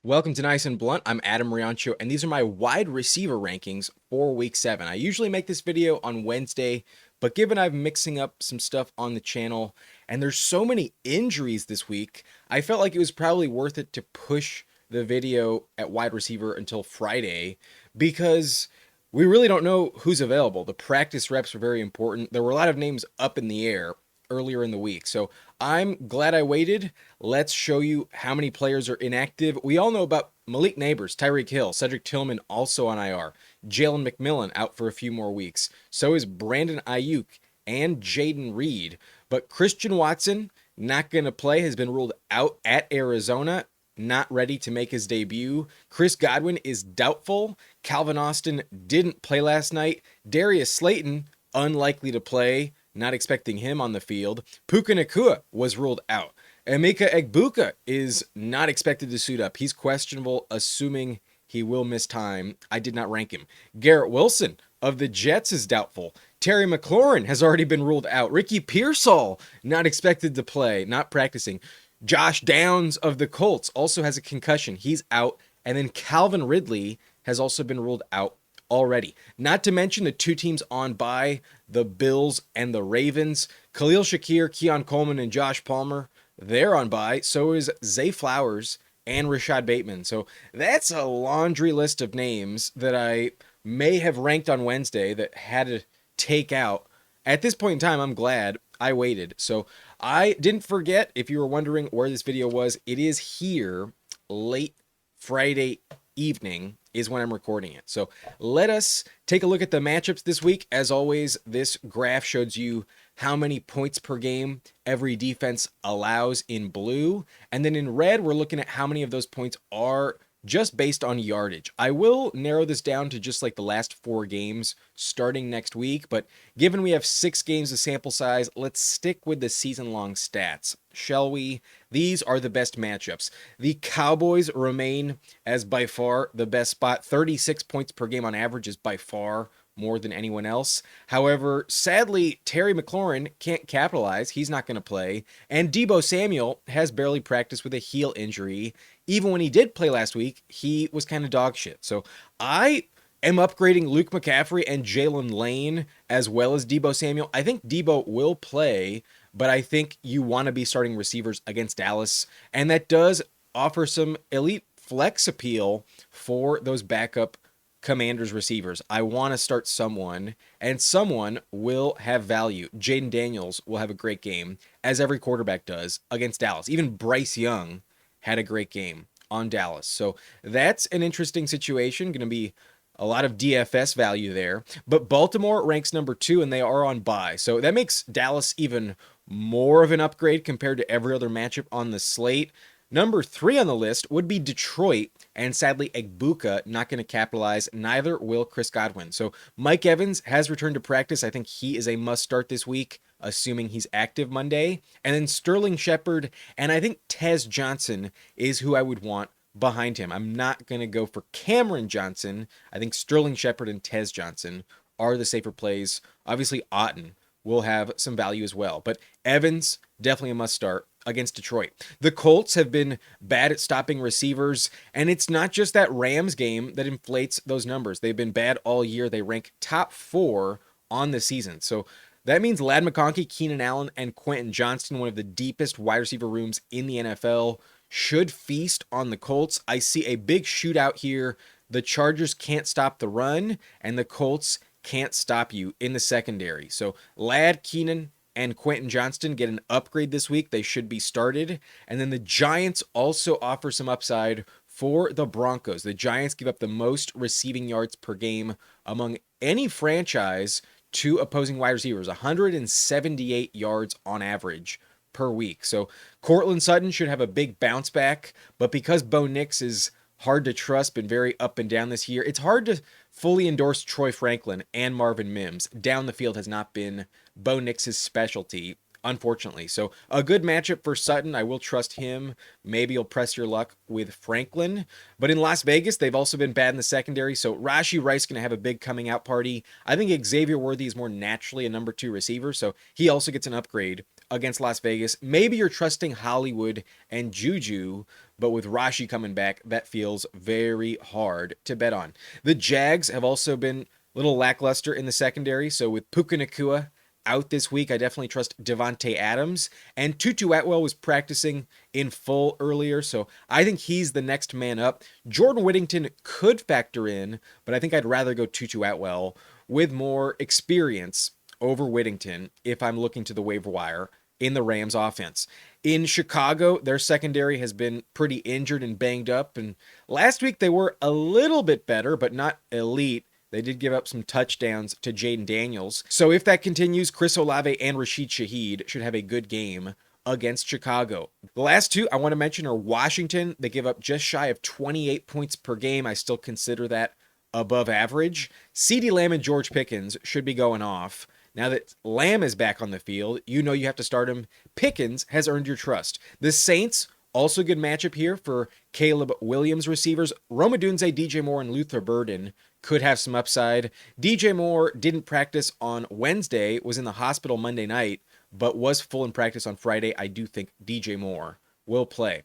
Welcome to Nice and Blunt. I'm Adam Riancho, and these are my wide receiver rankings for Week 7. I usually make this video on Wednesday, but given I'm mixing up some stuff on the channel, and there's so many injuries this week, I felt like it was probably worth it to push the video at wide receiver until Friday, because we really don't know who's available. The practice reps are very important. There were a lot of names up in the air earlier in the week. So I'm glad I waited. Let's show you how many players are inactive. We all know about Malik Neighbors, Tyreek Hill, Cedric Tillman also on IR, Jalen McMillan out for a few more weeks. So is Brandon Ayuk and Jaden Reed. But Christian Watson, not going to play, has been ruled out at Arizona. Not ready to make his debut. Chris Godwin is doubtful. Calvin Austin didn't play last night. Darius Slayton, unlikely to play. Not expecting him on the field. Puka Nacua was ruled out. Emeka Egbuka is not expected to suit up. He's questionable, assuming he will miss time. I did not rank him. Garrett Wilson of the Jets is doubtful. Terry McLaurin has already been ruled out. Ricky Pearsall not expected to play, not practicing. Josh Downs of the Colts also has a concussion. He's out. And then Calvin Ridley has also been ruled out already. Not to mention the two teams on bye, the Bills and the Ravens. Khalil Shakir, Keon Coleman, and Josh Palmer, they're on bye. So is Zay Flowers and Rashad Bateman. So that's a laundry list of names that I may have ranked on Wednesday that had to take out. At this point in time, I'm glad I waited. So I didn't forget, if you were wondering where this video was, it is here late Friday evening is when I'm recording it. So let us take a look at the matchups this week. As always, this graph shows you how many points per game every defense allows in blue. And then in red, we're looking at how many of those points are just based on yardage. I will narrow this down to just like the last 4 games starting next week, but given we have 6 games of sample size, let's stick with the season-long stats, shall we? These are the best matchups. The Cowboys remain as by far the best spot. 36 points per game on average is by far more than anyone else. However, sadly, Terry McLaurin can't capitalize. He's not going to play. And Deebo Samuel has barely practiced with a heel injury. Even when he did play last week, he was kind of dog shit. So I am upgrading Luke McCaffrey and Jalen Lane as well as Deebo Samuel. I think Deebo will play, but I think you want to be starting receivers against Dallas. And that does offer some elite flex appeal for those backup Commanders receivers. I want to start someone, and someone will have value. Jaden Daniels will have a great game, as every quarterback does, against Dallas. Even Bryce Young had a great game on Dallas. So that's an interesting situation. Going to be a lot of DFS value there. But Baltimore ranks number 2, and they are on bye. So that makes Dallas even more of an upgrade compared to every other matchup on the slate. Number 3 on the list would be Detroit, and sadly, Egbuka not going to capitalize. Neither will Chris Godwin. So Mike Evans has returned to practice. I think he is a must start this week, assuming he's active Monday. And then Sterling Shepard, and I think Tez Johnson is who I would want behind him. I'm not going to go for Cameron Johnson. I think Sterling Shepard and Tez Johnson are the safer plays. Obviously, Otten will have some value as well. But Evans, definitely a must start against Detroit. The Colts have been bad at stopping receivers, and it's not just that Rams game that inflates those numbers. They've been bad all year. They rank top 4 on the season. So that means Ladd McConkey, Keenan Allen, and Quentin Johnston, one of the deepest wide receiver rooms in the NFL, should feast on the Colts. I see a big shootout here. The Chargers can't stop the run, and the Colts can't stop you in the secondary. So Ladd, Keenan, and Quentin Johnston get an upgrade this week. They should be started. And then the Giants also offer some upside for the Broncos. The Giants give up the most receiving yards per game among any franchise to opposing wide receivers, 178 yards on average per week. So Courtland Sutton should have a big bounce back, but because Bo Nix is hard to trust, been very up and down this year, it's hard to fully endorse Troy Franklin and Marvin Mims. Down the field has not been Bo Nix's specialty. unfortunately. So a good matchup for Sutton. I will trust him. Maybe you'll press your luck with Franklin. But in Las Vegas, they've also been bad in the secondary. So Rashee Rice going to have a big coming out party. I think Xavier Worthy is more naturally a number 2 receiver. So he also gets an upgrade against Las Vegas. Maybe you're trusting Hollywood and Juju, but with Rashee coming back, that feels very hard to bet on. The Jags have also been a little lackluster in the secondary. So with Puka Nacua out this week, I definitely trust Davante Adams. And Tutu Atwell was practicing in full earlier, so I think he's the next man up. Jordan Whittington could factor in, but I think I'd rather go Tutu Atwell with more experience over Whittington if I'm looking to the waiver wire in the Rams offense. In Chicago, their secondary has been pretty injured and banged up, and last week they were a little bit better, but not elite. They did give up some touchdowns to Jaden Daniels. So if that continues, Chris Olave and Rashid Shaheed should have a good game against Chicago. The last two I want to mention are Washington. They give up just shy of 28 points per game. I still consider that above average. CeeDee Lamb and George Pickens should be going off. Now that Lamb is back on the field, you know you have to start him. Pickens has earned your trust. The Saints, also good matchup here for Caleb Williams receivers. Rome Odunze, DJ Moore, and Luther Burden could have some upside. DJ Moore didn't practice on Wednesday, was in the hospital Monday night, but was full in practice on Friday. I do think DJ Moore will play.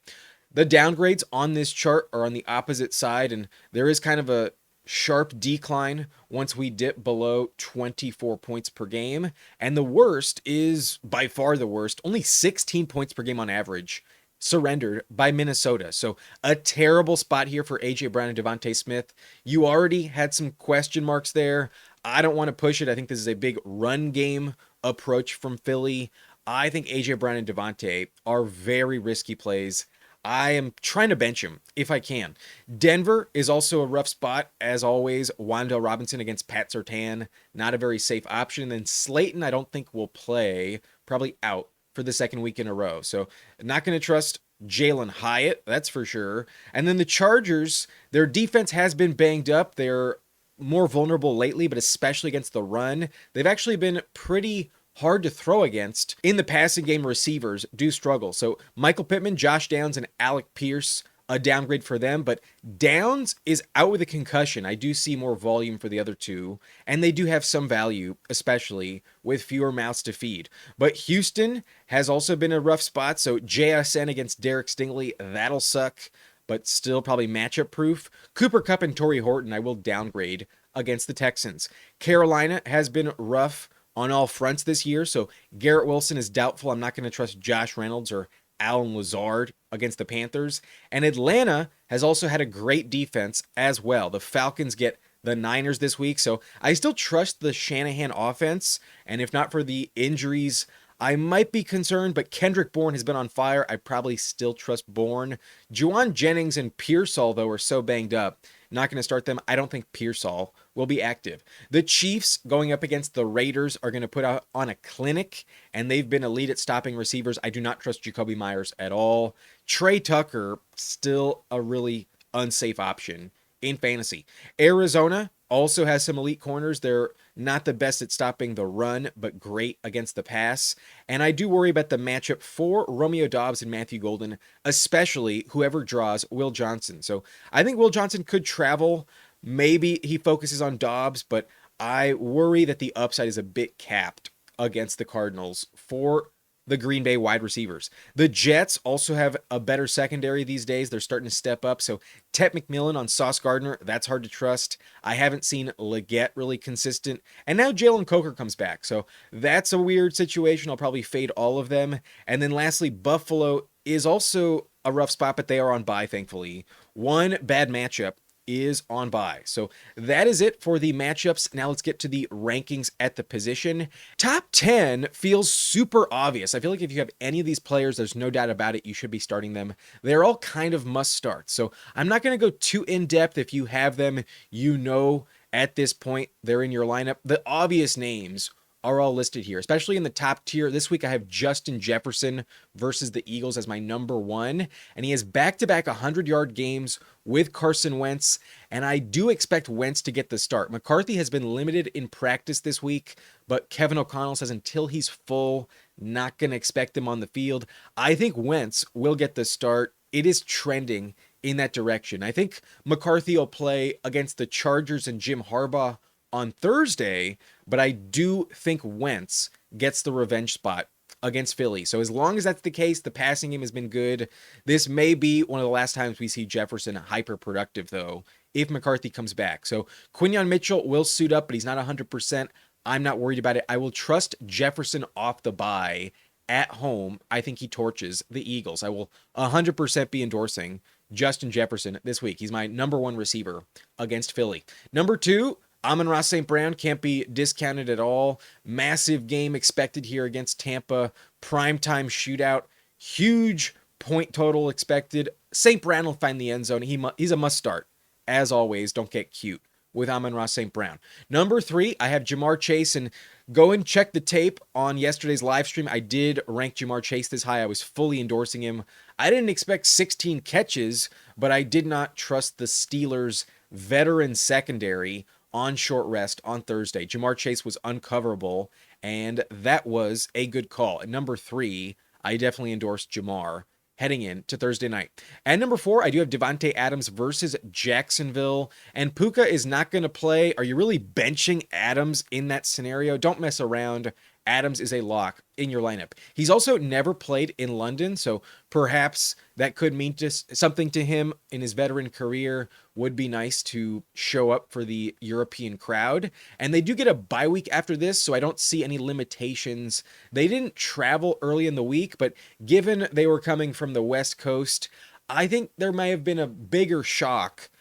The downgrades on this chart are on the opposite side, and there is kind of a sharp decline once we dip below 24 points per game. And the worst is by far the worst, only 16 points per game on average surrendered by Minnesota. So a terrible spot here for A.J. Brown and Devontae Smith. You already had some question marks there. I don't want to push it. I think this is a big run game approach from Philly. I think A.J. Brown and Devontae are very risky plays. I am trying to bench him if I can. Denver is also a rough spot. As always, WanDale Robinson against Pat Surtain, not a very safe option. And then Slayton, I don't think will play, probably out for the second week in a row. So not going to trust Jalen Hyatt, that's for sure. And then the Chargers, their defense has been banged up. They're more vulnerable lately, but especially against the run. They've actually been pretty hard to throw against. In the passing game, receivers do struggle. So Michael Pittman, Josh Downs, and Alec Pierce, a downgrade for them, but Downs is out with a concussion. I do see more volume for the other two, and they do have some value, especially with fewer mouths to feed. But Houston has also been a rough spot, so JSN against Derek Stingley, that'll suck, but still probably matchup proof. Cooper Kupp and Torrey Horton, I will downgrade against the Texans. Carolina has been rough on all fronts this year, so Garrett Wilson is doubtful. I'm not going to trust Josh Reynolds or Alan Lazard against the Panthers. And Atlanta has also had a great defense as well. The Falcons get the Niners this week, so I still trust the Shanahan offense. And if not for the injuries, I might be concerned, but Kendrick Bourne has been on fire. I probably still trust Bourne. Juwan Jennings and Pearsall, though, are so banged up. Not going to start them. I don't think Pearsall will be active. The Chiefs going up against the Raiders are going to put out on a clinic, and they've been elite at stopping receivers. I do not trust Jacoby Myers at all. Tre Tucker, still a really unsafe option in fantasy. Arizona also has some elite corners. They're not the best at stopping the run, but great against the pass. And I do worry about the matchup for Romeo Doubs and Matthew Golden, especially whoever draws Will Johnson. So I think Will Johnson could travel. Maybe he focuses on Doubs, but I worry that the upside is a bit capped against the Cardinals for the Green Bay wide receivers. The Jets also have a better secondary these days. They're starting to step up. So Tetairoa McMillan on Sauce Gardner, that's hard to trust. I haven't seen Leggett really consistent. And now Jalen Coker comes back. So that's a weird situation. I'll probably fade all of them. And then lastly, Buffalo is also a rough spot, but they are on bye, thankfully. One bad matchup is on bye. So that is it for the matchups. Now let's get to the rankings at the position. Top 10 feels super obvious. I feel like if you have any of these players, there's no doubt about it, you should be starting them. They're all kind of must start. So I'm not going to go too in depth. If you have them, you know at this point they're in your lineup. The obvious names are all listed here, especially in the top tier. This week I have Justin Jefferson versus the Eagles as my number one, and he has back-to-back 100-yard games with Carson Wentz, and I do expect Wentz to get the start. McCarthy has been limited in practice this week, but Kevin O'Connell says until he's full, not going to expect him on the field. I think Wentz will get the start. It is trending in that direction. I think McCarthy will play against the Chargers and Jim Harbaugh on Thursday, but I do think Wentz gets the revenge spot against Philly. So as long as that's the case, the passing game has been good. This may be one of the last times we see Jefferson hyper productive, though, if McCarthy comes back. So Quinyon Mitchell will suit up, but he's not 100%. I'm not worried about it. I will trust Jefferson off the bye at home. I think he torches the Eagles. I will 100% be endorsing Justin Jefferson this week. He's my number one receiver against Philly. Number two, Amon-Ra St. Brown can't be discounted at all. Massive game expected here against Tampa. Primetime shootout. Huge point total expected. St. Brown will find the end zone. He's a must start. As always, don't get cute with Amon-Ra St. Brown. Number three, I have JaMarr Chase, and go and check the tape on yesterday's live stream. I did rank JaMarr Chase this high. I was fully endorsing him. I didn't expect 16 catches, but I did not trust the Steelers' veteran secondary on short rest on Thursday. JaMarr Chase was uncoverable, and that was a good call. At number three, I definitely endorsed JaMarr heading in to Thursday night. At number four, I do have Davante Adams versus Jacksonville, and Puka is not going to play. Are you really benching Adams in that scenario? Don't mess around. Adams is a lock in your lineup. He's also never played in London, so perhaps that could mean just something to him in his veteran career. Would be nice to show up for the European crowd. And they do get a bye week after this, so I don't see any limitations. They didn't travel early in the week, but given they were coming from the West Coast, I think there may have been a bigger shock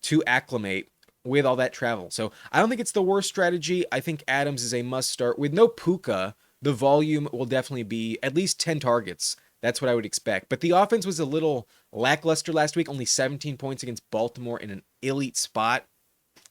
to acclimate with all that travel. So I don't think it's the worst strategy. I think Adams is a must start. With no Puka, the volume will definitely be at least 10 targets. That's what I would expect. But the offense was a little lackluster last week, only 17 points against Baltimore in an elite spot.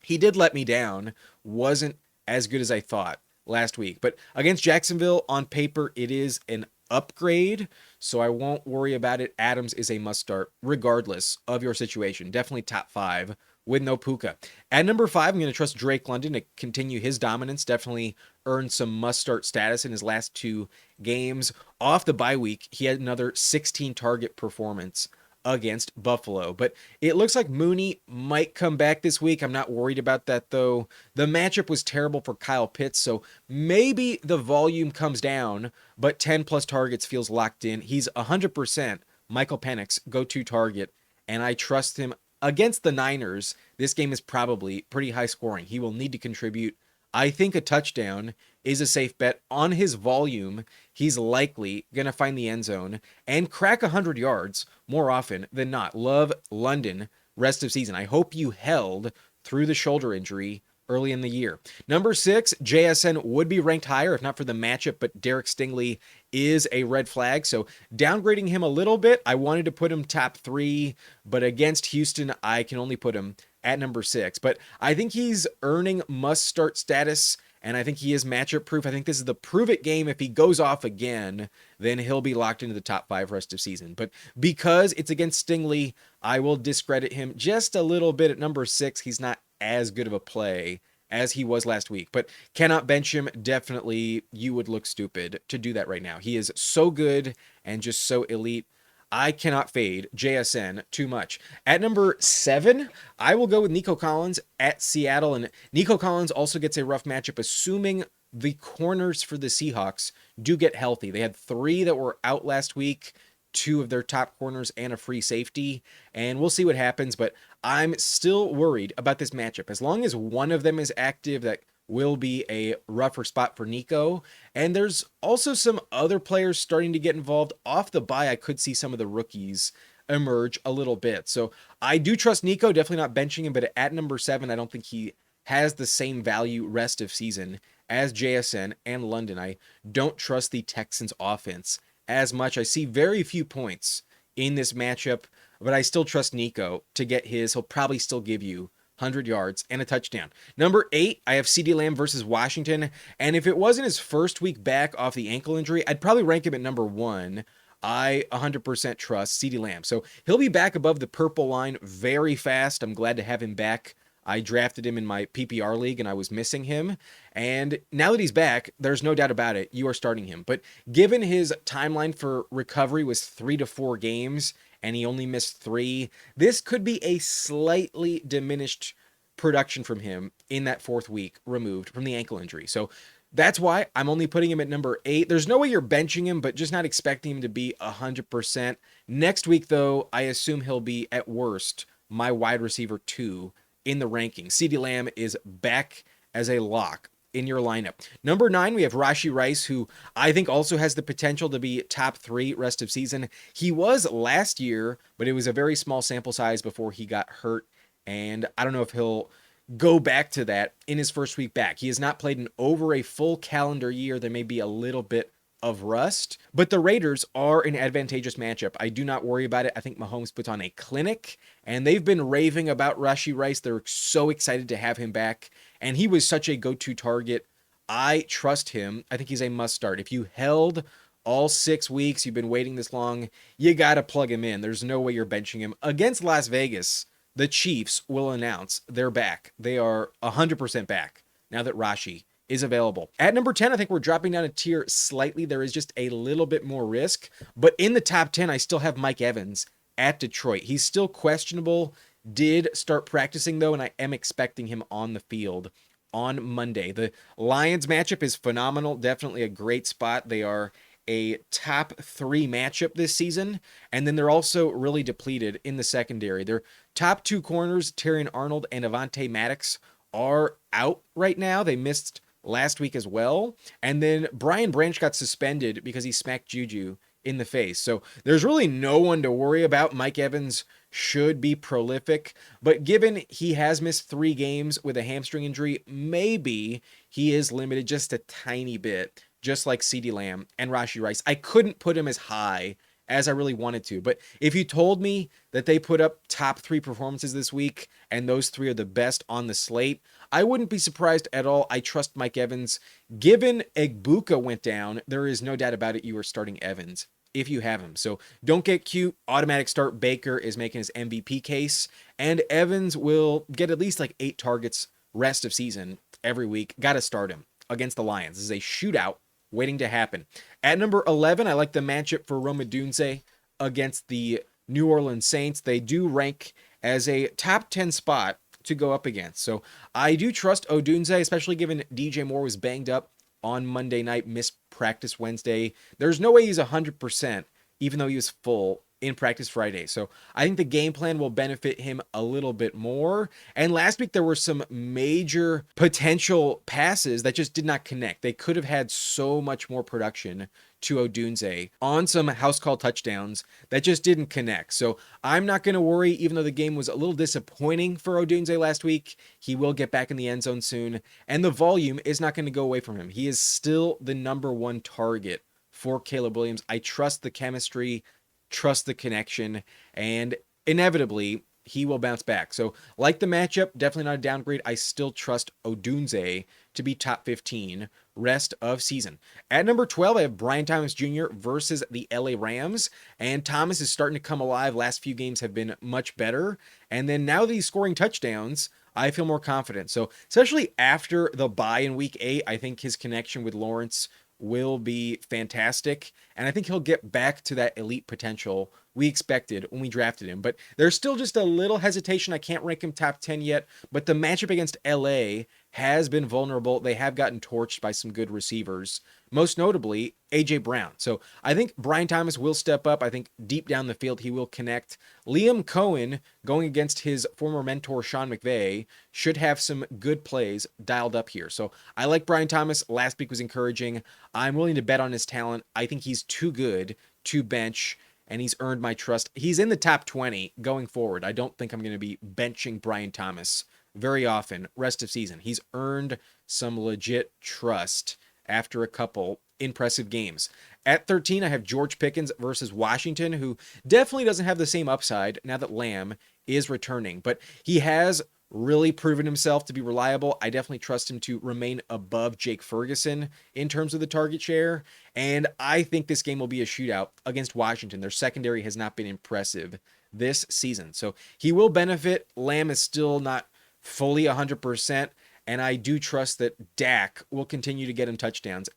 He did let me down. Wasn't as good as I thought last week. But against Jacksonville, on paper, it is an upgrade, so I won't worry about it. Adams is a must start regardless of your situation. Definitely top five with no Puka. At number five, I'm going to trust Drake London to continue his dominance. Definitely earned some must-start status in his last two games. Off the bye week, he had another 16-target performance against Buffalo. But it looks like Mooney might come back this week. I'm not worried about that, though. The matchup was terrible for Kyle Pitts, so maybe the volume comes down, but 10-plus targets feels locked in. He's 100% Michael Penix's go-to target, and I trust him. Against the Niners, this game is probably pretty high scoring. He will need to contribute. I think a touchdown is a safe bet. On his volume, he's likely going to find the end zone and crack 100 yards more often than not. Love London rest of season. I hope you held through the shoulder injury early in the year. Number six, JSN would be ranked higher if not for the matchup, but Derek Stingley is a red flag, so downgrading him a little bit. I wanted to put him top three, but against Houston, I can only put him at number six. But I think he's earning must-start status, and I think he is matchup proof. I think this is the prove-it game. If he goes off again, then he'll be locked into the top five rest of season. But because it's against Stingley, I will discredit him just a little bit at number six. He's not as good of a play as he was last week, but cannot bench him. Definitely, you would look stupid to do that right now. He is so good and just so elite. I cannot fade JSN too much. At number seven, I will go with Nico Collins at Seattle, and Nico Collins also gets a rough matchup, assuming the corners for the Seahawks do get healthy. They had three that were out last week, two of their top corners and a free safety, and we'll see what happens, but I'm still worried about this matchup. As long as one of them is active, that will be a rougher spot for Nico. And there's also some other players starting to get involved. Off the bye, I could see some of the rookies emerge a little bit. So I do trust Nico, definitely not benching him, but at number seven, I don't think he has the same value rest of season as JSN and London. I don't trust the Texans offense as much. I see very few points in this matchup, but I still trust Nico to get his. He'll probably still give you 100 yards and a touchdown. Number eight, I have CeeDee Lamb versus Washington, and if it wasn't his first week back off the ankle injury, I'd probably rank him at number one. I 100% trust CeeDee Lamb. So he'll be back above the purple line very fast. I'm glad to have him back. I drafted him in my PPR league and I was missing him. And now that he's back, there's no doubt about it. You are starting him. But given his timeline for recovery was 3 to 4 games and he only missed 3, this could be a slightly diminished production from him in that 4th week removed from the ankle injury. So that's why I'm only putting him at number 8. There's no way you're benching him, but just not expecting him to be 100%. Next week, though, I assume he'll be, at worst, my wide receiver 2 in the rankings. CeeDee Lamb is back as a lock in your lineup. Number 9, we have Rashee Rice, who I think also has the potential to be top 3 rest of season. He was last year, but it was a very small sample size before he got hurt, and I don't know if he'll go back to that in his first week back. He has not played in over a full calendar year. There may be a little bit of rust, but the Raiders are an advantageous matchup. I do not worry about it. I think Mahomes puts on a clinic, and they've been raving about Rashee Rice. They're so excited to have him back, and he was such a go-to target. I trust him. I think he's a must start. If you held all 6 weeks, you've been waiting this long, you got to plug him in. There's no way you're benching him. Against Las Vegas, the Chiefs will announce they're back. They are 100% back now that Rashee is available. At number 10, I think we're dropping down a tier slightly. There is just a little bit more risk. But in the top 10, I still have Mike Evans at Detroit. He's still questionable. Did start practicing, though, and I am expecting him on the field on Monday. The Lions matchup is phenomenal. Definitely a great spot. They are a top 3 matchup this season, and then they're also really depleted in the secondary. Their top 2 corners, Terrion Arnold and Avonte Maddox, are out right now. They missed last week as well, and then Brian Branch got suspended because he smacked Juju in the face. So there's really no one to worry about. Mike Evans should be prolific, but given he has missed 3 games with a hamstring injury, maybe he is limited just a tiny bit, just like CeeDee Lamb and Rashee Rice. I couldn't put him as high as I really wanted to, but if you told me that they put up top 3 performances this week and those 3 are the best on the slate, I wouldn't be surprised at all. I trust Mike Evans. Given Egbuka went down, there is no doubt about it, you are starting Evans if you have him. So don't get cute. Automatic start. Baker is making his MVP case, and Evans will get at least like 8 targets rest of season every week. Got to start him against the Lions. This is a shootout waiting to happen. At number 11, I like the matchup for Odunze against the New Orleans Saints. They do rank as a top 10 spot to go up against. So I do trust Odunze, especially given DJ Moore was banged up on Monday night, missed practice Wednesday. There's no way he's 100%, even though he was full in practice Friday. So I think the game plan will benefit him a little bit more. And last week there were some major potential passes that just did not connect. They could have had so much more production to Odunze on some house call touchdowns that just didn't connect. So I'm not going to worry, even though the game was a little disappointing for Odunze last week. He will get back in the end zone soon, and the volume is not going to go away from him. He is still the number 1 target for Caleb Williams. I trust the chemistry, trust the connection, and inevitably he will bounce back. So like the matchup, definitely not a downgrade. I still trust Odunze to be top 15 rest of season. At number 12, I have Brian Thomas Jr. versus the LA Rams, and Thomas is starting to come alive. Last few games have been much better, and then now that he's scoring touchdowns, I feel more confident. So especially after the bye in week 8, I think his connection with Lawrence will be fantastic, and I think he'll get back to that elite potential we expected when we drafted him. But there's still just a little hesitation. I can't rank him top 10 yet, but the matchup against LA has been vulnerable. They have gotten torched by some good receivers, most notably AJ Brown. So I think Brian Thomas will step up. I think deep down the field he will connect. Liam Cohen, going against his former mentor Sean McVay, should have some good plays dialed up here. So I like Brian Thomas. Last week was encouraging. I'm willing to bet on his talent. I think he's too good to bench, and he's earned my trust. He's in the top 20 going forward. I don't think I'm going to be benching Brian Thomas very often rest of season. He's earned some legit trust after a couple impressive games. At 13, I have George Pickens versus Washington, who definitely doesn't have the same upside now that Lamb is returning, but he has really proven himself to be reliable. I definitely trust him to remain above Jake Ferguson in terms of the target share. And I think this game will be a shootout against Washington. Their secondary has not been impressive this season. So he will benefit. Lamb is still not fully 100%. And I do trust that Dak will continue to get him touchdowns.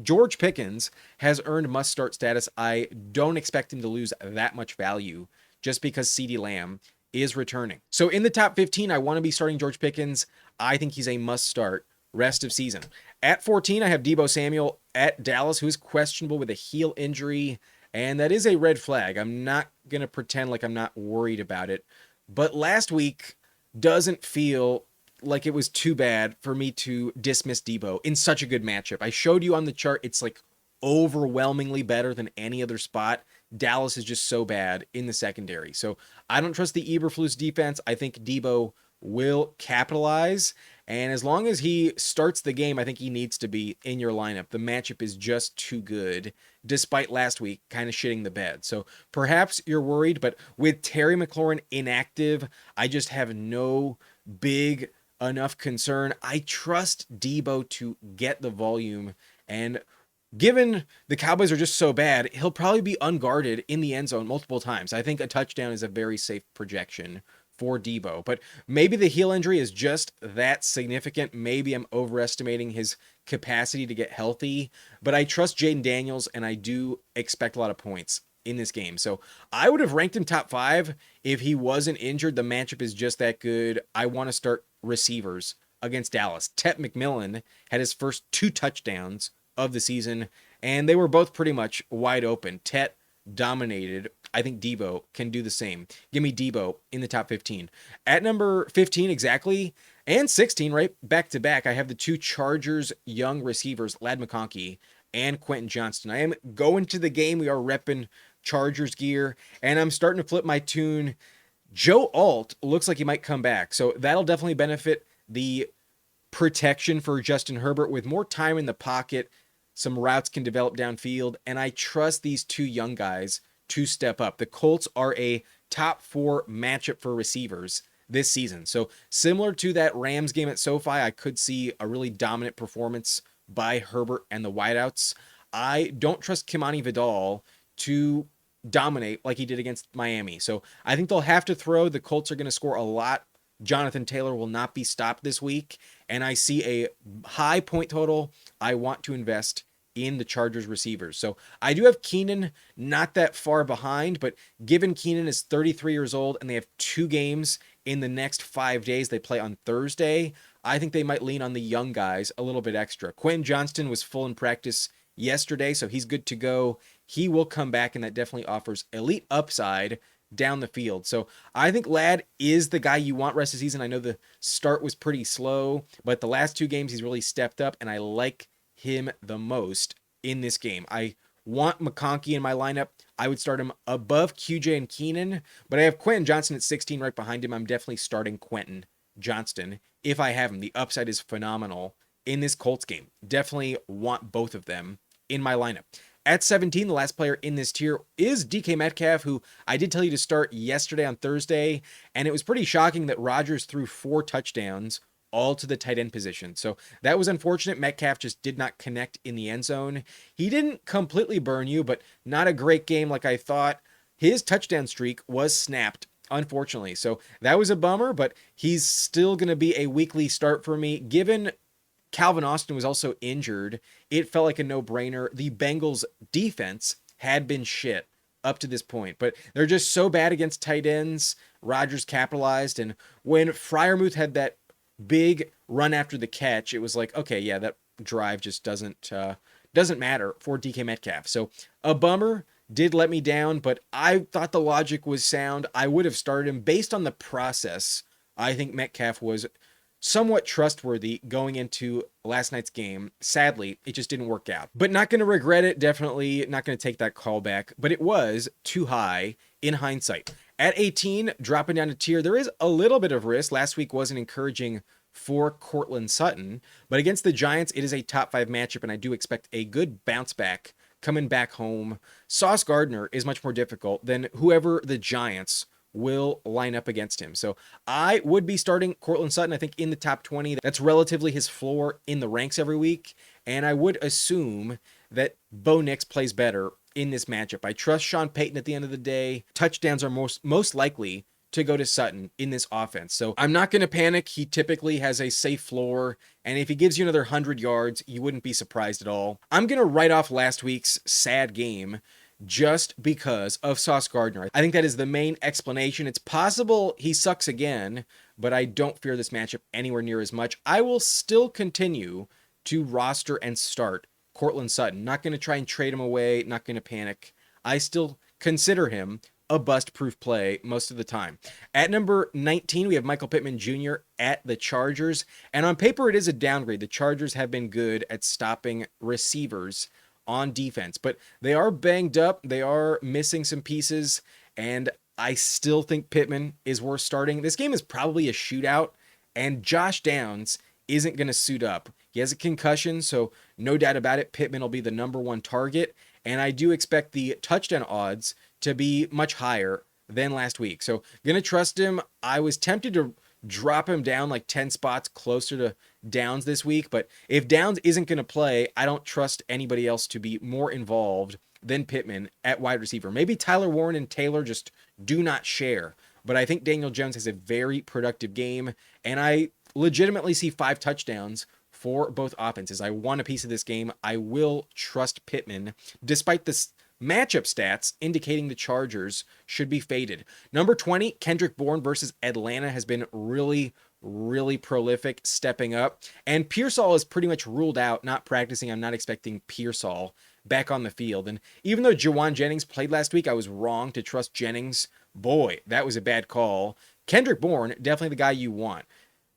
George Pickens has earned must-start status. I don't expect him to lose that much value just because CeeDee Lamb is returning. So in the top 15, I want to be starting George Pickens. I think he's a must-start rest of season. At 14, I have Deebo Samuel at Dallas, who is questionable with a heel injury, and that is a red flag. I'm not going to pretend like I'm not worried about it, but last week doesn't feel like it was too bad for me to dismiss Deebo in such a good matchup. I showed you on the chart, it's like overwhelmingly better than any other spot. Dallas is just so bad in the secondary. So I don't trust the Eberflus defense. I think Deebo will capitalize. And as long as he starts the game, I think he needs to be in your lineup. The matchup is just too good, despite last week kind of shitting the bed. So perhaps you're worried, but with Terry McLaurin inactive, I just have no big enough concern. I trust Deebo to get the volume, and given the Cowboys are just so bad, he'll probably be unguarded in the end zone multiple times. I think a touchdown is a very safe projection for Deebo, but maybe the heel injury is just that significant. Maybe I'm overestimating his capacity to get healthy, but I trust Jaden Daniels, and I do expect a lot of points in this game. So I would have ranked him top 5 if he wasn't injured. The matchup is just that good. I want to start receivers against Dallas. Tetairoa McMillan had his first 2 touchdowns of the season, and they were both pretty much wide open. Tet dominated. I think Deebo can do the same. Give me Deebo in the top 15. At number 15 exactly, and 16, right, back to back, I have the 2 Chargers young receivers, Ladd McConkey and Quentin Johnston. I am going to the game. We are repping Chargers gear, and I'm starting to flip my tune. Joe Alt looks like he might come back, so that'll definitely benefit the protection for Justin Herbert. With more time in the pocket, some routes can develop downfield, and I trust these 2 young guys to step up. The Colts are a top 4 matchup for receivers this season, so similar to that Rams game at SoFi, I could see a really dominant performance by Herbert and the wideouts. I don't trust Kimani Vidal to dominate like he did against Miami. So I think they'll have to throw. The Colts are going to score a lot. Jonathan Taylor will not be stopped this week. And I see a high point total. I want to invest in the Chargers receivers. So I do have Keenan not that far behind, but given Keenan is 33 years old and they have 2 games in the next 5 days, they play on Thursday, I think they might lean on the young guys a little bit extra. Quentin Johnston was full in practice yesterday, so he's good to go. He will come back, and that definitely offers elite upside down the field. So I think Ladd is the guy you want rest of the season. I know the start was pretty slow, but the last 2 games he's really stepped up, and I like him the most in this game. I want McConkey in my lineup. I would start him above QJ and Keenan, but I have Quentin Johnston at 16 right behind him. I'm definitely starting Quentin Johnston if I have him. The upside is phenomenal in this Colts game. Definitely want both of them in my lineup. At 17, the last player in this tier is DK Metcalf, who I did tell you to start yesterday on Thursday, and it was pretty shocking that Rodgers threw 4 touchdowns all to the tight end position. So that was unfortunate. Metcalf just did not connect in the end zone. He didn't completely burn you, but not a great game like I thought. His touchdown streak was snapped, unfortunately. So that was a bummer, but he's still going to be a weekly start for me. Given Calvin Austin was also injured, it felt like a no-brainer. The Bengals defense had been shit up to this point, but they're just so bad against tight ends. Rodgers capitalized, and when Freiermuth had that big run after the catch, it was like, okay, yeah, that drive just doesn't matter for DK Metcalf. So a bummer, did let me down, but I thought the logic was sound. I would have started him based on the process. I think Metcalf was somewhat trustworthy going into last night's game. Sadly, it just didn't work out, but not going to regret it. Definitely not going to take that call back, but it was too high in hindsight. At 18, dropping down a tier, there is a little bit of risk. Last week wasn't encouraging for Courtland Sutton, but against the Giants, it is a top 5 matchup, and I do expect a good bounce back coming back home. Sauce Gardner is much more difficult than whoever the Giants will line up against him. So I would be starting Courtland Sutton, I think, in the top 20. That's relatively his floor in the ranks every week. And I would assume that Bo Nix plays better in this matchup. I trust Sean Payton at the end of the day. Touchdowns are most likely to go to Sutton in this offense. So I'm not going to panic. He typically has a safe floor. And if he gives you another 100 yards, you wouldn't be surprised at all. I'm going to write off last week's sad game just because of Sauce Gardner. I think that is the main explanation. It's possible he sucks again, but I don't fear this matchup anywhere near as much. I will still continue to roster and start Courtland Sutton. Not going to try and trade him away, not going to panic. I still consider him a bust-proof play most of the time. At number 19, we have Michael Pittman Jr. at the Chargers. And on paper, it is a downgrade. The Chargers have been good at stopping receivers on defense, but they are banged up. They are missing some pieces, and I still think Pittman is worth starting. This game is probably a shootout, and Josh Downs isn't going to suit up. He has a concussion, so no doubt about it, Pittman will be the number one target, and I do expect the touchdown odds to be much higher than last week. So going to trust him. I was tempted to drop him down like 10 spots closer to Downs this week, but if Downs isn't going to play, I don't trust anybody else to be more involved than Pittman at wide receiver. Maybe Tyler Warren and Taylor just do not share, but I think Daniel Jones has a very productive game, and I legitimately see 5 touchdowns for both offenses. I want a piece of this game. I will trust Pittman, despite this matchup stats indicating the Chargers should be faded. Number 20, Kendrick Bourne versus Atlanta has been really prolific, stepping up. And Pearsall is pretty much ruled out, not practicing. I'm not expecting Pearsall back on the field. And even though Jawan Jennings played last week, I was wrong to trust Jennings. Boy, that was a bad call. Kendrick Bourne, definitely the guy you want.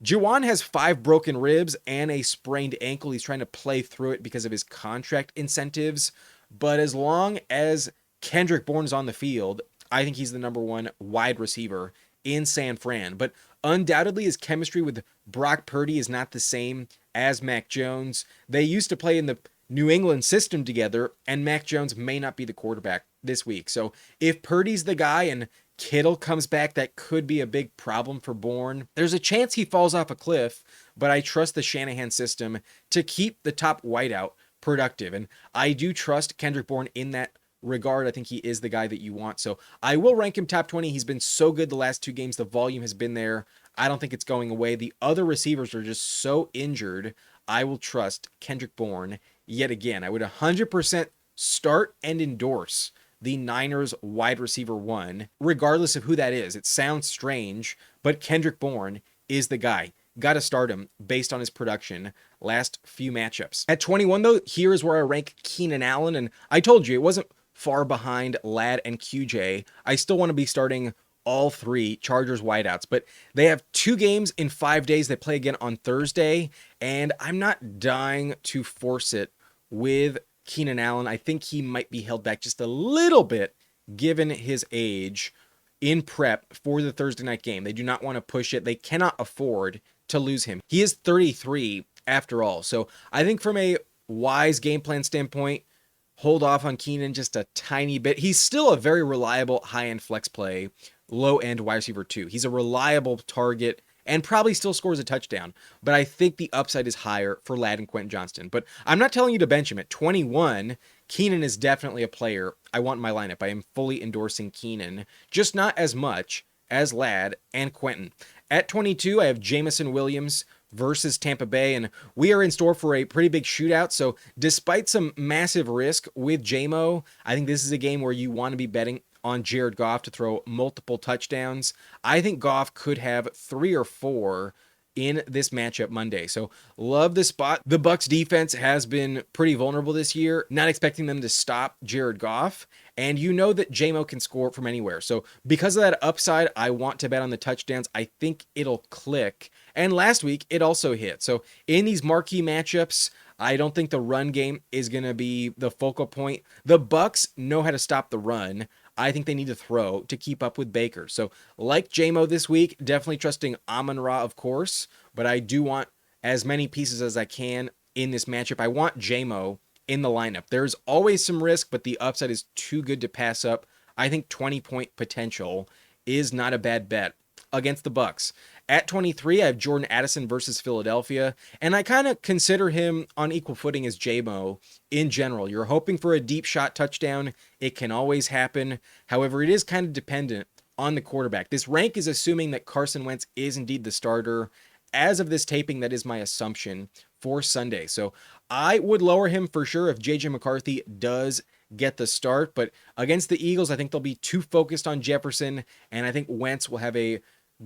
Jawan has 5 broken ribs and a sprained ankle. He's trying to play through it because of his contract incentives. But as long as Kendrick Bourne is on the field, I think he's the number one wide receiver in San Fran. But undoubtedly, his chemistry with Brock Purdy is not the same as Mac Jones. They used to play in the New England system together, and Mac Jones may not be the quarterback this week. So if Purdy's the guy and Kittle comes back, that could be a big problem for Bourne. There's a chance he falls off a cliff, but I trust the Shanahan system to keep the top wideout productive. And I do trust Kendrick Bourne in that regard. I think he is the guy that you want. So I will rank him top 20. He's been so good the last 2 games. The volume has been there. I don't think it's going away. The other receivers are just so injured. I will trust Kendrick Bourne yet again. I would 100% start and endorse the Niners wide receiver 1, regardless of who that is. It sounds strange, but Kendrick Bourne is the guy. Got to start him based on his production last few matchups. At 21, though, here is where I rank Keenan Allen, and I told you it wasn't far behind Ladd and QJ. I still want to be starting all 3 Chargers wideouts, but they have 2 games in 5 days. They play again on Thursday, and I'm not dying to force it with Keenan Allen. I think he might be held back just a little bit given his age in prep for the Thursday night game. They do not want to push it. They cannot afford to lose him. He is 33 after all. So I think from a wise game plan standpoint, hold off on Keenan just a tiny bit. He's still a very reliable high-end flex play, low-end wide receiver 2. He's a reliable target and probably still scores a touchdown. But I think the upside is higher for Ladd and Quentin Johnston. But I'm not telling you to bench him. At 21, Keenan is definitely a player I want in my lineup. I am fully endorsing Keenan, just not as much as Ladd and Quentin. At 22, I have Jameson Williams versus Tampa Bay, and we are in store for a pretty big shootout. So despite some massive risk with JMO, I think this is a game where you want to be betting on Jared Goff to throw multiple touchdowns. I think Goff could have 3 or 4 in this matchup Monday. So love the spot. The Bucs defense has been pretty vulnerable this year. Not expecting them to stop Jared Goff. And you know that JMO can score from anywhere. So because of that upside, I want to bet on the touchdowns. I think it'll click. And last week, it also hit. So in these marquee matchups, I don't think the run game is going to be the focal point. The Bucs know how to stop the run. I think they need to throw to keep up with Baker. So like JMO this week, definitely trusting Amon-Ra, of course, but I do want as many pieces as I can in this matchup. I want JMO in the lineup. There's always some risk, but the upside is too good to pass up. I think 20-point potential is not a bad bet against the Bucks. At 23, I have Jordan Addison versus Philadelphia, and I kind of consider him on equal footing as J-Mo in general. You're hoping for a deep shot touchdown. It can always happen. However, it is kind of dependent on the quarterback. This rank is assuming that Carson Wentz is indeed the starter. As of this taping, that is my assumption for Sunday. So I would lower him for sure if JJ McCarthy does get the start. But against the Eagles, I think they'll be too focused on Jefferson, and I think Wentz will have a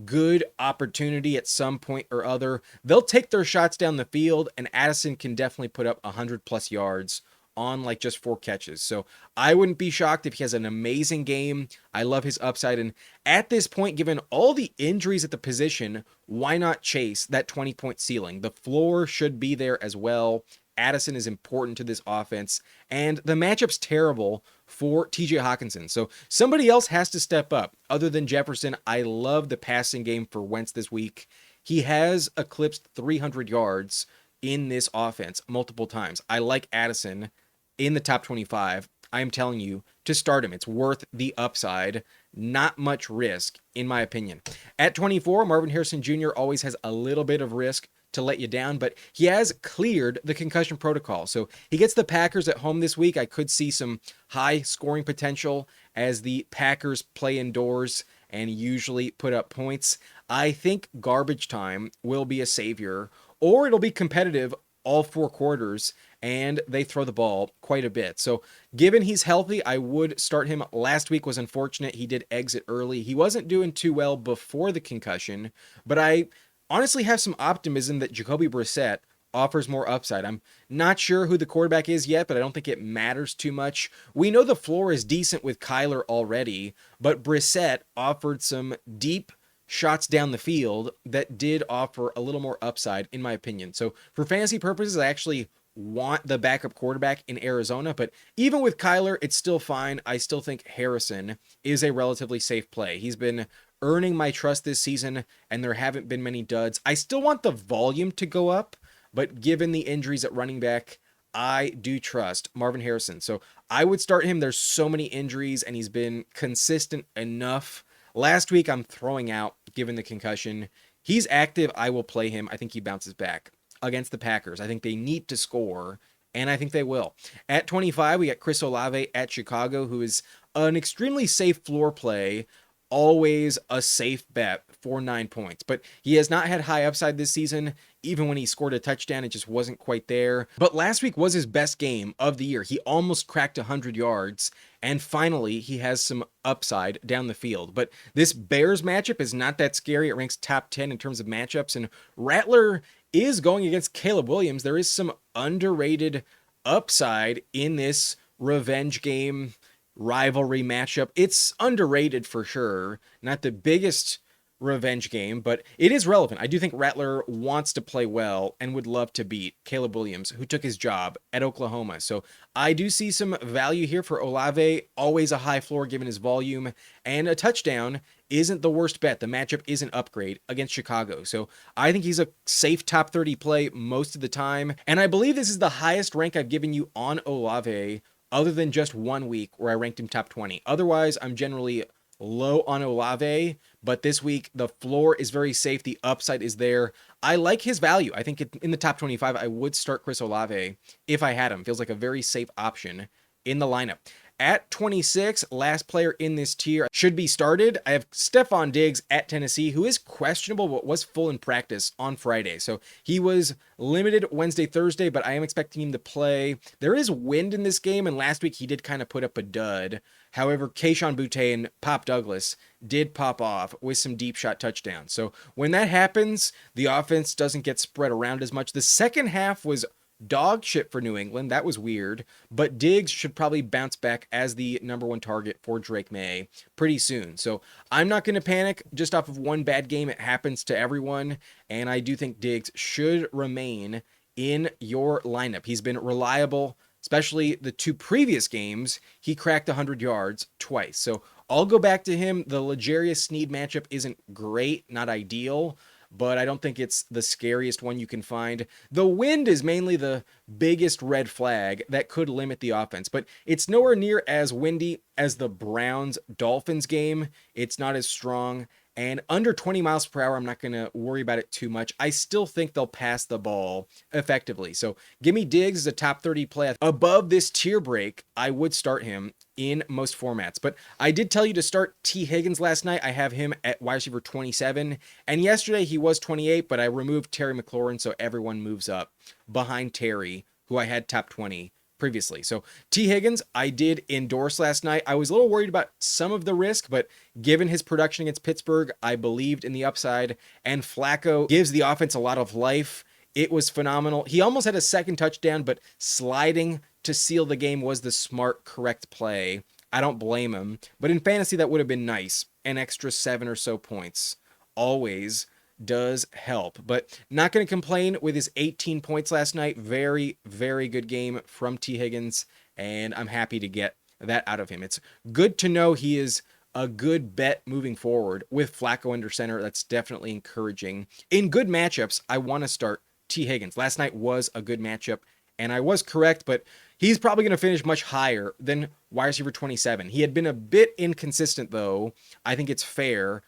good opportunity at some point or other. They'll take their shots down the field, and Addison can definitely put up 100 plus yards on like just 4 catches. So I wouldn't be shocked if he has an amazing game. I love his upside. And at this point, given all the injuries at the position, why not chase that 20-point ceiling? The floor should be there as well. Addison is important to this offense, and the matchup's terrible for TJ Hawkinson. So somebody else has to step up other than Jefferson. I love the passing game for Wentz this week. He has eclipsed 300 yards in this offense multiple times. I like Addison in the top 25. I am telling you to start him. It's worth the upside. Not much risk, in my opinion. At 24, Marvin Harrison Jr. always has a little bit of risk to let you down, but he has cleared the concussion protocol. So he gets the Packers at home this week. I could see some high scoring potential as the Packers play indoors and usually put up points. I think garbage time will be a savior, or it'll be competitive all 4 quarters, and they throw the ball quite a bit. So given he's healthy, I would start him. Last week was unfortunate. He did exit early. He wasn't doing too well before the concussion, but I honestly have some optimism that Jacoby Brissett offers more upside. I'm not sure who the quarterback is yet, but I don't think it matters too much. We know the floor is decent with Kyler already, but Brissett offered some deep shots down the field that did offer a little more upside, in my opinion. So for fantasy purposes, I actually want the backup quarterback in Arizona, but even with Kyler, it's still fine. I still think Harrison is a relatively safe play. He's been earning my trust this season, and there haven't been many duds. I still want the volume to go up, but given the injuries at running back, I do trust Marvin Harrison. So I would start him. There's so many injuries, and he's been consistent enough. Last week, I'm throwing out, given the concussion. He's active. I will play him. I think he bounces back against the Packers. I think they need to score, and I think they will. At 25, we got Chris Olave at Chicago, who is an extremely safe floor play, always a safe bet for 9 points. But he has not had high upside this season. Even when he scored a touchdown, it just wasn't quite there. But last week was his best game of the year. He almost cracked 100 yards, and finally, he has some upside down the field. But this Bears matchup is not that scary. It ranks top 10 in terms of matchups, and Rattler is going against Caleb Williams. There is some underrated upside in this revenge game rivalry matchup. It's underrated for sure. Not the biggest revenge game, but it is relevant. I do think Rattler wants to play well and would love to beat Caleb Williams, who took his job at Oklahoma. So I do see some value here for Olave. Always a high floor given his volume, and a touchdown isn't the worst bet. The matchup is an upgrade against Chicago. So I think he's a safe top 30 play most of the time. And I believe this is the highest rank I've given you on Olave, other than just 1 week where I ranked him top 20. Otherwise, I'm generally low on Olave, but this week the floor is very safe. The upside is there. I like his value. I think in the top 25, I would start Chris Olave if I had him. Feels like a very safe option in the lineup. At 26, last player in this tier should be started. I have Stefon Diggs at Tennessee, who is questionable but was full in practice on Friday. So he was limited Wednesday, Thursday, but I am expecting him to play. There is wind in this game, and last week he did kind of put up a dud. However, Kayshon Boutte and Pop Douglas did pop off with some deep shot touchdowns. So when that happens, the offense doesn't get spread around as much. The second half was dog shit for New England. That was weird, but Diggs should probably bounce back as the number 1 target for Drake May pretty soon. So I'm not going to panic just off of one bad game. It happens to everyone, and I do think Diggs should remain in your lineup. He's been reliable, especially the 2 previous games. He cracked 100 yards twice. So I'll go back to him. The L'Jarius Sneed matchup isn't great, not ideal, but I don't think it's the scariest one you can find. The wind is mainly the biggest red flag that could limit the offense, but it's nowhere near as windy as the Browns-Dolphins game. It's not as strong. And under 20 miles per hour, I'm not going to worry about it too much. I still think they'll pass the ball effectively. So give me Diggs as a top 30 play. Above this tier break, I would start him in most formats. But I did tell you to start T. Higgins last night. I have him at wide receiver 27. And yesterday he was 28, but I removed Terry McLaurin, so everyone moves up behind Terry, who I had top 20 previously. So T. Higgins, I did endorse last night. I was a little worried about some of the risk, but given his production against Pittsburgh, I believed in the upside. And Flacco gives the offense a lot of life. It was phenomenal. He almost had a second touchdown, but sliding to seal the game was the smart, correct play. I don't blame him. But in fantasy, that would have been nice. An extra 7 or so points always does help, but not going to complain with his 18 points last night. Very, very good game from T. Higgins, and I'm happy to get that out of him. It's good to know he is a good bet moving forward with Flacco under center. That's definitely encouraging. In good matchups, I want to start T. Higgins. Last night was a good matchup, and I was correct, but he's probably going to finish much higher than wide receiver 27. He had been a bit inconsistent, though. I think it's fair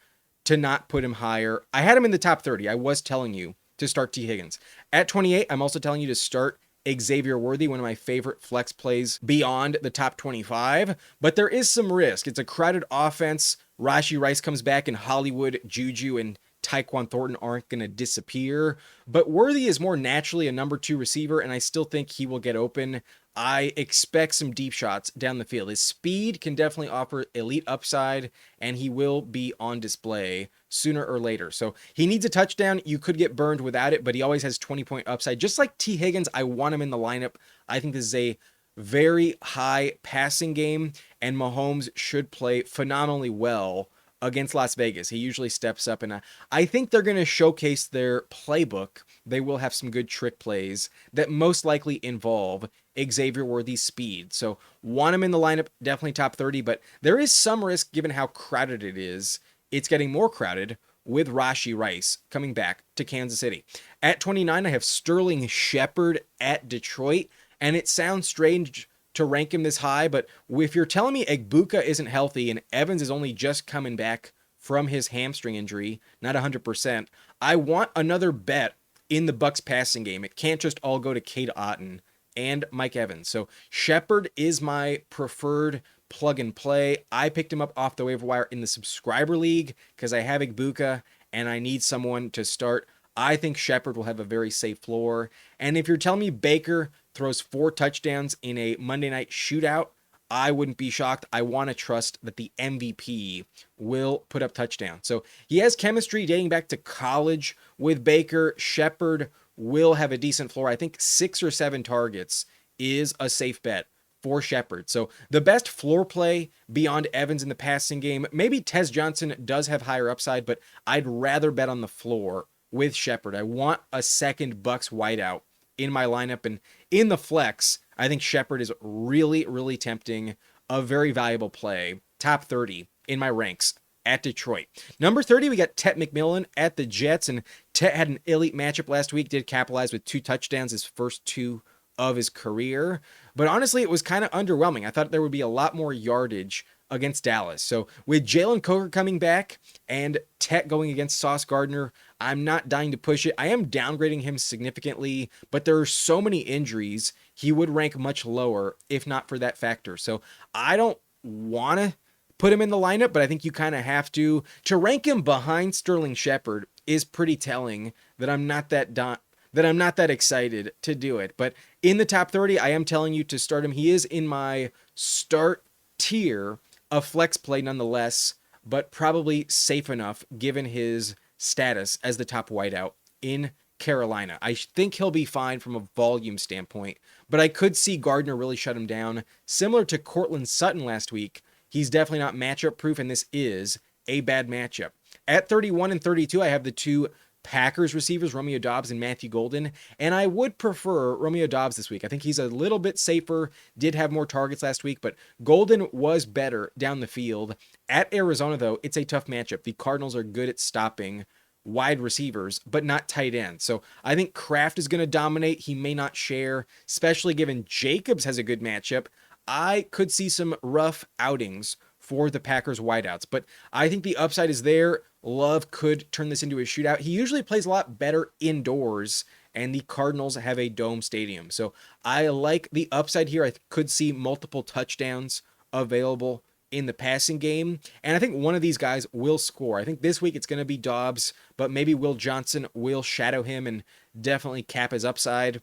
to not put him higher. I had him in the top 30. I was telling you to start T. Higgins. At 28, I'm also telling you to start Xavier Worthy, one of my favorite flex plays beyond the top 25. But there is some risk. It's a crowded offense. Rashee Rice comes back, and Hollywood, Juju, and Tyquan Thornton aren't going to disappear. But Worthy is more naturally a number 2 receiver, and I still think he will get open. I expect some deep shots down the field. His speed can definitely offer elite upside, and he will be on display sooner or later. So he needs a touchdown. You could get burned without it, but he always has 20-point upside. Just like T. Higgins, I want him in the lineup. I think this is a very high passing game, and Mahomes should play phenomenally well against Las Vegas. He usually steps up, and I think they're going to showcase their playbook. They will have some good trick plays that most likely involve Xavier Worthy's speed. So want him in the lineup, definitely top 30, but there is some risk given how crowded it is. It's getting more crowded with Rashee Rice coming back to Kansas City. At 29, I have Sterling Shepard at Detroit, and it sounds strange to rank him this high, but if you're telling me Egbuka isn't healthy and Evans is only just coming back from his hamstring injury, not 100%, I want another bet in the Bucks passing game. It can't just all go to Cade Otton and Mike Evans. So Shepard is my preferred plug and play. I picked him up off the waiver wire in the subscriber league because I have Egbuka and I need someone to start. I think Shepard will have a very safe floor. And if you're telling me Baker throws 4 touchdowns in a Monday night shootout, I wouldn't be shocked. I want to trust that the MVP will put up touchdowns. So he has chemistry dating back to college with Baker. Shepard will have a decent floor. I think 6 or 7 targets is a safe bet for Shepard. So the best floor play beyond Evans in the passing game, maybe Tez Johnson does have higher upside, but I'd rather bet on the floor with Shepard. I want a second Bucks wideout in my lineup, and in the flex, I think Shepard is really, really tempting. A very valuable play. Top 30 in my ranks at Detroit. Number 30, we got Tetairoa McMillan at the Jets, and Tet had an elite matchup last week, did capitalize with 2 touchdowns, his first 2 of his career. But honestly, it was kind of underwhelming. I thought there would be a lot more yardage against Dallas. So with Jalen Coker coming back and Tet going against Sauce Gardner, I'm not dying to push it. I am downgrading him significantly, but there are so many injuries, he would rank much lower if not for that factor. So I don't want to put him in the lineup, but I think you kind of have to. To rank him behind Sterling Shepard is pretty telling that I'm not that excited to do it. But in the top 30, I am telling you to start him. He is in my start tier of flex play nonetheless, but probably safe enough given his status as the top wideout in Carolina. I think he'll be fine from a volume standpoint, but I could see Gardner really shut him down. Similar to Courtland Sutton last week, he's definitely not matchup proof, and this is a bad matchup. At 31 and 32, I have the 2 Packers receivers, Romeo Doubs and Matthew Golden, and I would prefer Romeo Doubs this week. I think he's a little bit safer, did have more targets last week, but Golden was better down the field. At Arizona, though, it's a tough matchup. The Cardinals are good at stopping wide receivers, but not tight ends. So I think Kraft is going to dominate. He may not share, especially given Jacobs has a good matchup. I could see some rough outings for the Packers wideouts, but I think the upside is there. Love could turn this into a shootout. He usually plays a lot better indoors, and the Cardinals have a dome stadium. So I like the upside here. I could see multiple touchdowns available in the passing game, and I think one of these guys will score. I think this week it's going to be Dobbs, but maybe Will Johnson will shadow him and definitely cap his upside.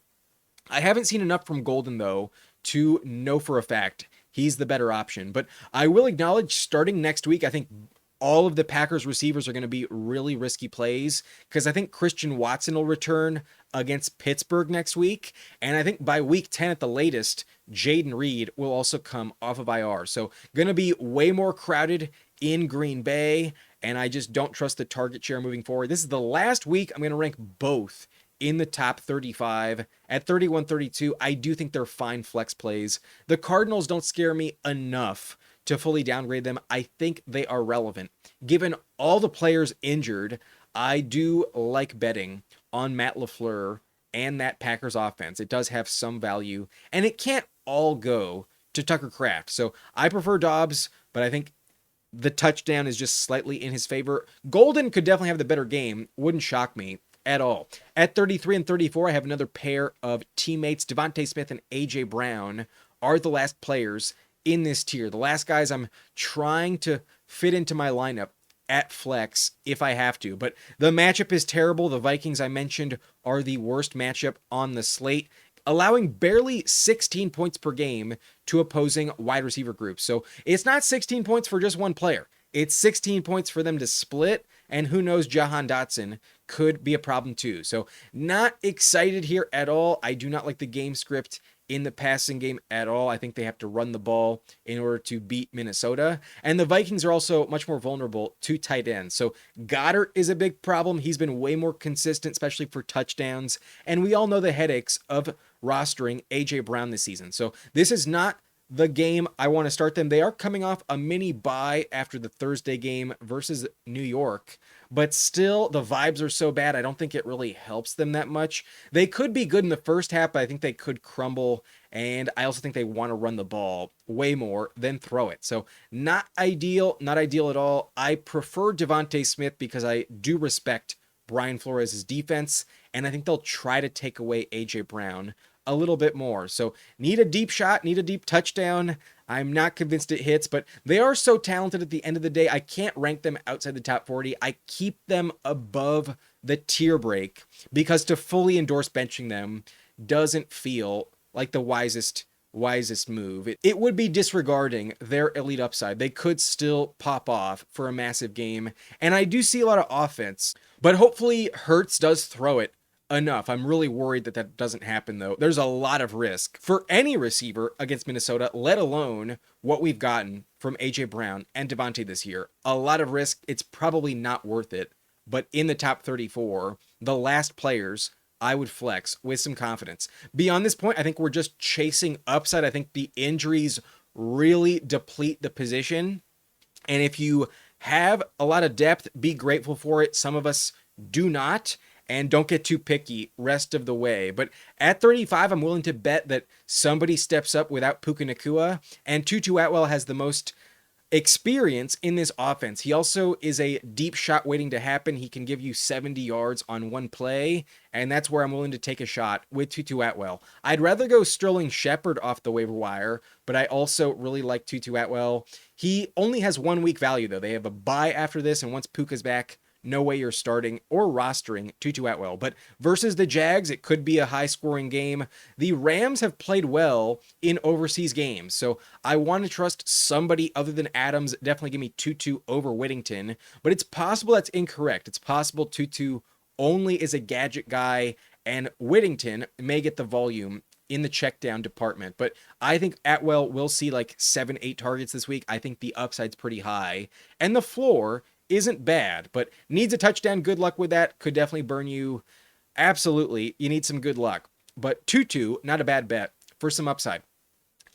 I haven't seen enough from Golden, though, to know for a fact he's the better option, but I will acknowledge starting next week, I think all of the Packers receivers are going to be really risky plays because I think Christian Watson will return against Pittsburgh next week. And I think by week 10 at the latest, Jaden Reed will also come off of IR. So going to be way more crowded in Green Bay. And I just don't trust the target share moving forward. This is the last week I'm going to rank both in the top 35. At 31-32, I do think they're fine flex plays. The Cardinals don't scare me enough to fully downgrade them. I think they are relevant. Given all the players injured, I do like betting on Matt LaFleur and that Packers offense. It does have some value, and it can't all go to Tucker Kraft. So I prefer Dobbs, but I think the touchdown is just slightly in his favor. Golden could definitely have the better game. Wouldn't shock me at all. At 33-34, I have another pair of teammates. Devontae Smith and A.J. Brown are the last players in this tier. The last guys I'm trying to fit into my lineup at flex if I have to. But the matchup is terrible. The Vikings I mentioned are the worst matchup on the slate, allowing barely 16 points per game to opposing wide receiver groups. So it's not 16 points for just one player. It's 16 points for them to split, and who knows, Jahan Dotson could be a problem too. So not excited here at all. I do not like the game script in the passing game at all. I think they have to run the ball in order to beat Minnesota. And the Vikings are also much more vulnerable to tight ends. So Goddard is a big problem. He's been way more consistent, especially for touchdowns. And we all know the headaches of rostering A.J. Brown this season. So this is not the game I want to start them. They are coming off a mini bye after the Thursday game versus New York, but still the vibes are so bad. I don't think it really helps them that much. They could be good in the first half, but I think they could crumble. And I also think they want to run the ball way more than throw it. So not ideal at all. I prefer Devontae Smith because I do respect Brian Flores' defense, and I think they'll try to take away A.J. Brown a little bit more. So need a deep shot, need a deep touchdown. I'm not convinced it hits, but they are so talented at the end of the day. I can't rank them outside the top 40. I keep them above the tier break because to fully endorse benching them doesn't feel like the wisest move. It would be disregarding their elite upside. They could still pop off for a massive game. And I do see a lot of offense, but hopefully Hurts does throw it enough. I'm really worried that doesn't happen, though. There's a lot of risk for any receiver against Minnesota, let alone what we've gotten from A.J. Brown and Devontae this year. A lot of risk. It's probably not worth it. But in the top 34, the last players I would flex with some confidence. Beyond this point, I think we're just chasing upside. I think the injuries really deplete the position. And if you have a lot of depth, be grateful for it. Some of us do not. And don't get too picky rest of the way. But at 35, I'm willing to bet that somebody steps up without Puka Nacua. And Tutu Atwell has the most experience in this offense. He also is a deep shot waiting to happen. He can give you 70 yards on one play. And that's where I'm willing to take a shot with Tutu Atwell. I'd rather go Sterling Shepard off the waiver wire, but I also really like Tutu Atwell. He only has 1 week value, though. They have a bye after this, and once Puka's back, no way you're starting or rostering Tutu Atwell. But versus the Jags, it could be a high-scoring game. The Rams have played well in overseas games, so I want to trust somebody other than Adams. Definitely give me Tutu over Whittington, but it's possible that's incorrect. It's possible Tutu only is a gadget guy, and Whittington may get the volume in the check down department. But I think Atwell will see like 7-8 targets this week. I think the upside's pretty high, and the floor isn't bad, but needs a touchdown. Good luck with that. Could definitely burn you. Absolutely, you need some good luck. But Tutu, not a bad bet for some upside.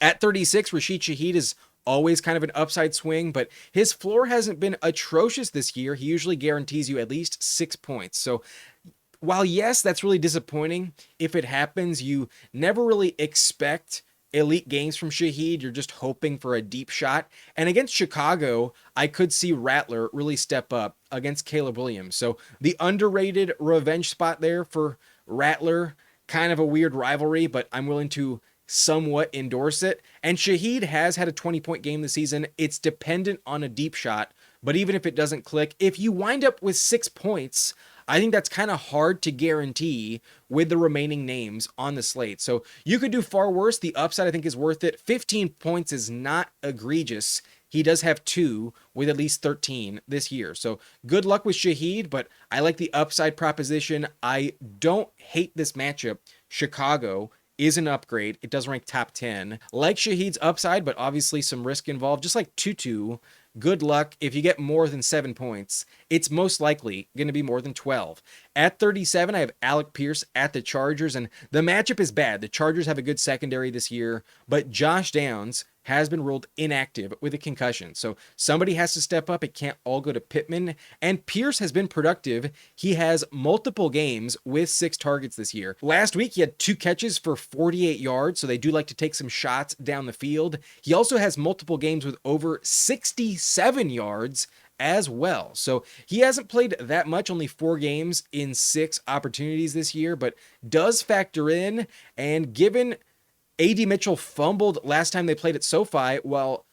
At 36, Rashid Shaheed is always kind of an upside swing, but his floor hasn't been atrocious this year. He usually guarantees you at least 6 points. So while yes, that's really disappointing, if it happens, you never really expect elite games from Shaheed. You're just hoping for a deep shot. And against Chicago, I could see Rattler really step up against Caleb Williams. So the underrated revenge spot there for Rattler, kind of a weird rivalry, but I'm willing to somewhat endorse it. And Shaheed has had a 20-point game this season. It's dependent on a deep shot, but even if it doesn't click, if you wind up with 6 points, I think that's kind of hard to guarantee with the remaining names on the slate. So you could do far worse. The upside, I think, is worth it. 15 points is not egregious. He does have 2 with at least 13 this year. So good luck with Shaheed, but I like the upside proposition. I don't hate this matchup. Chicago is an upgrade. It does rank top 10. Like Shaheed's upside, but obviously some risk involved. Just like Tutu, good luck. If you get more than 7 points, it's most likely going to be more than 12. At 37, I have Alec Pierce at the Chargers, and the matchup is bad. The Chargers have a good secondary this year, but Josh Downs has been ruled inactive with a concussion. So somebody has to step up. It can't all go to Pittman. And Pierce has been productive. He has multiple games with 6 targets this year. Last week, he had 2 catches for 48 yards, so they do like to take some shots down the field. He also has multiple games with over 67 yards as well. So he hasn't played that much, only 4 games in 6 opportunities this year, but does factor in. And given A.D. Mitchell fumbled last time they played at SoFi while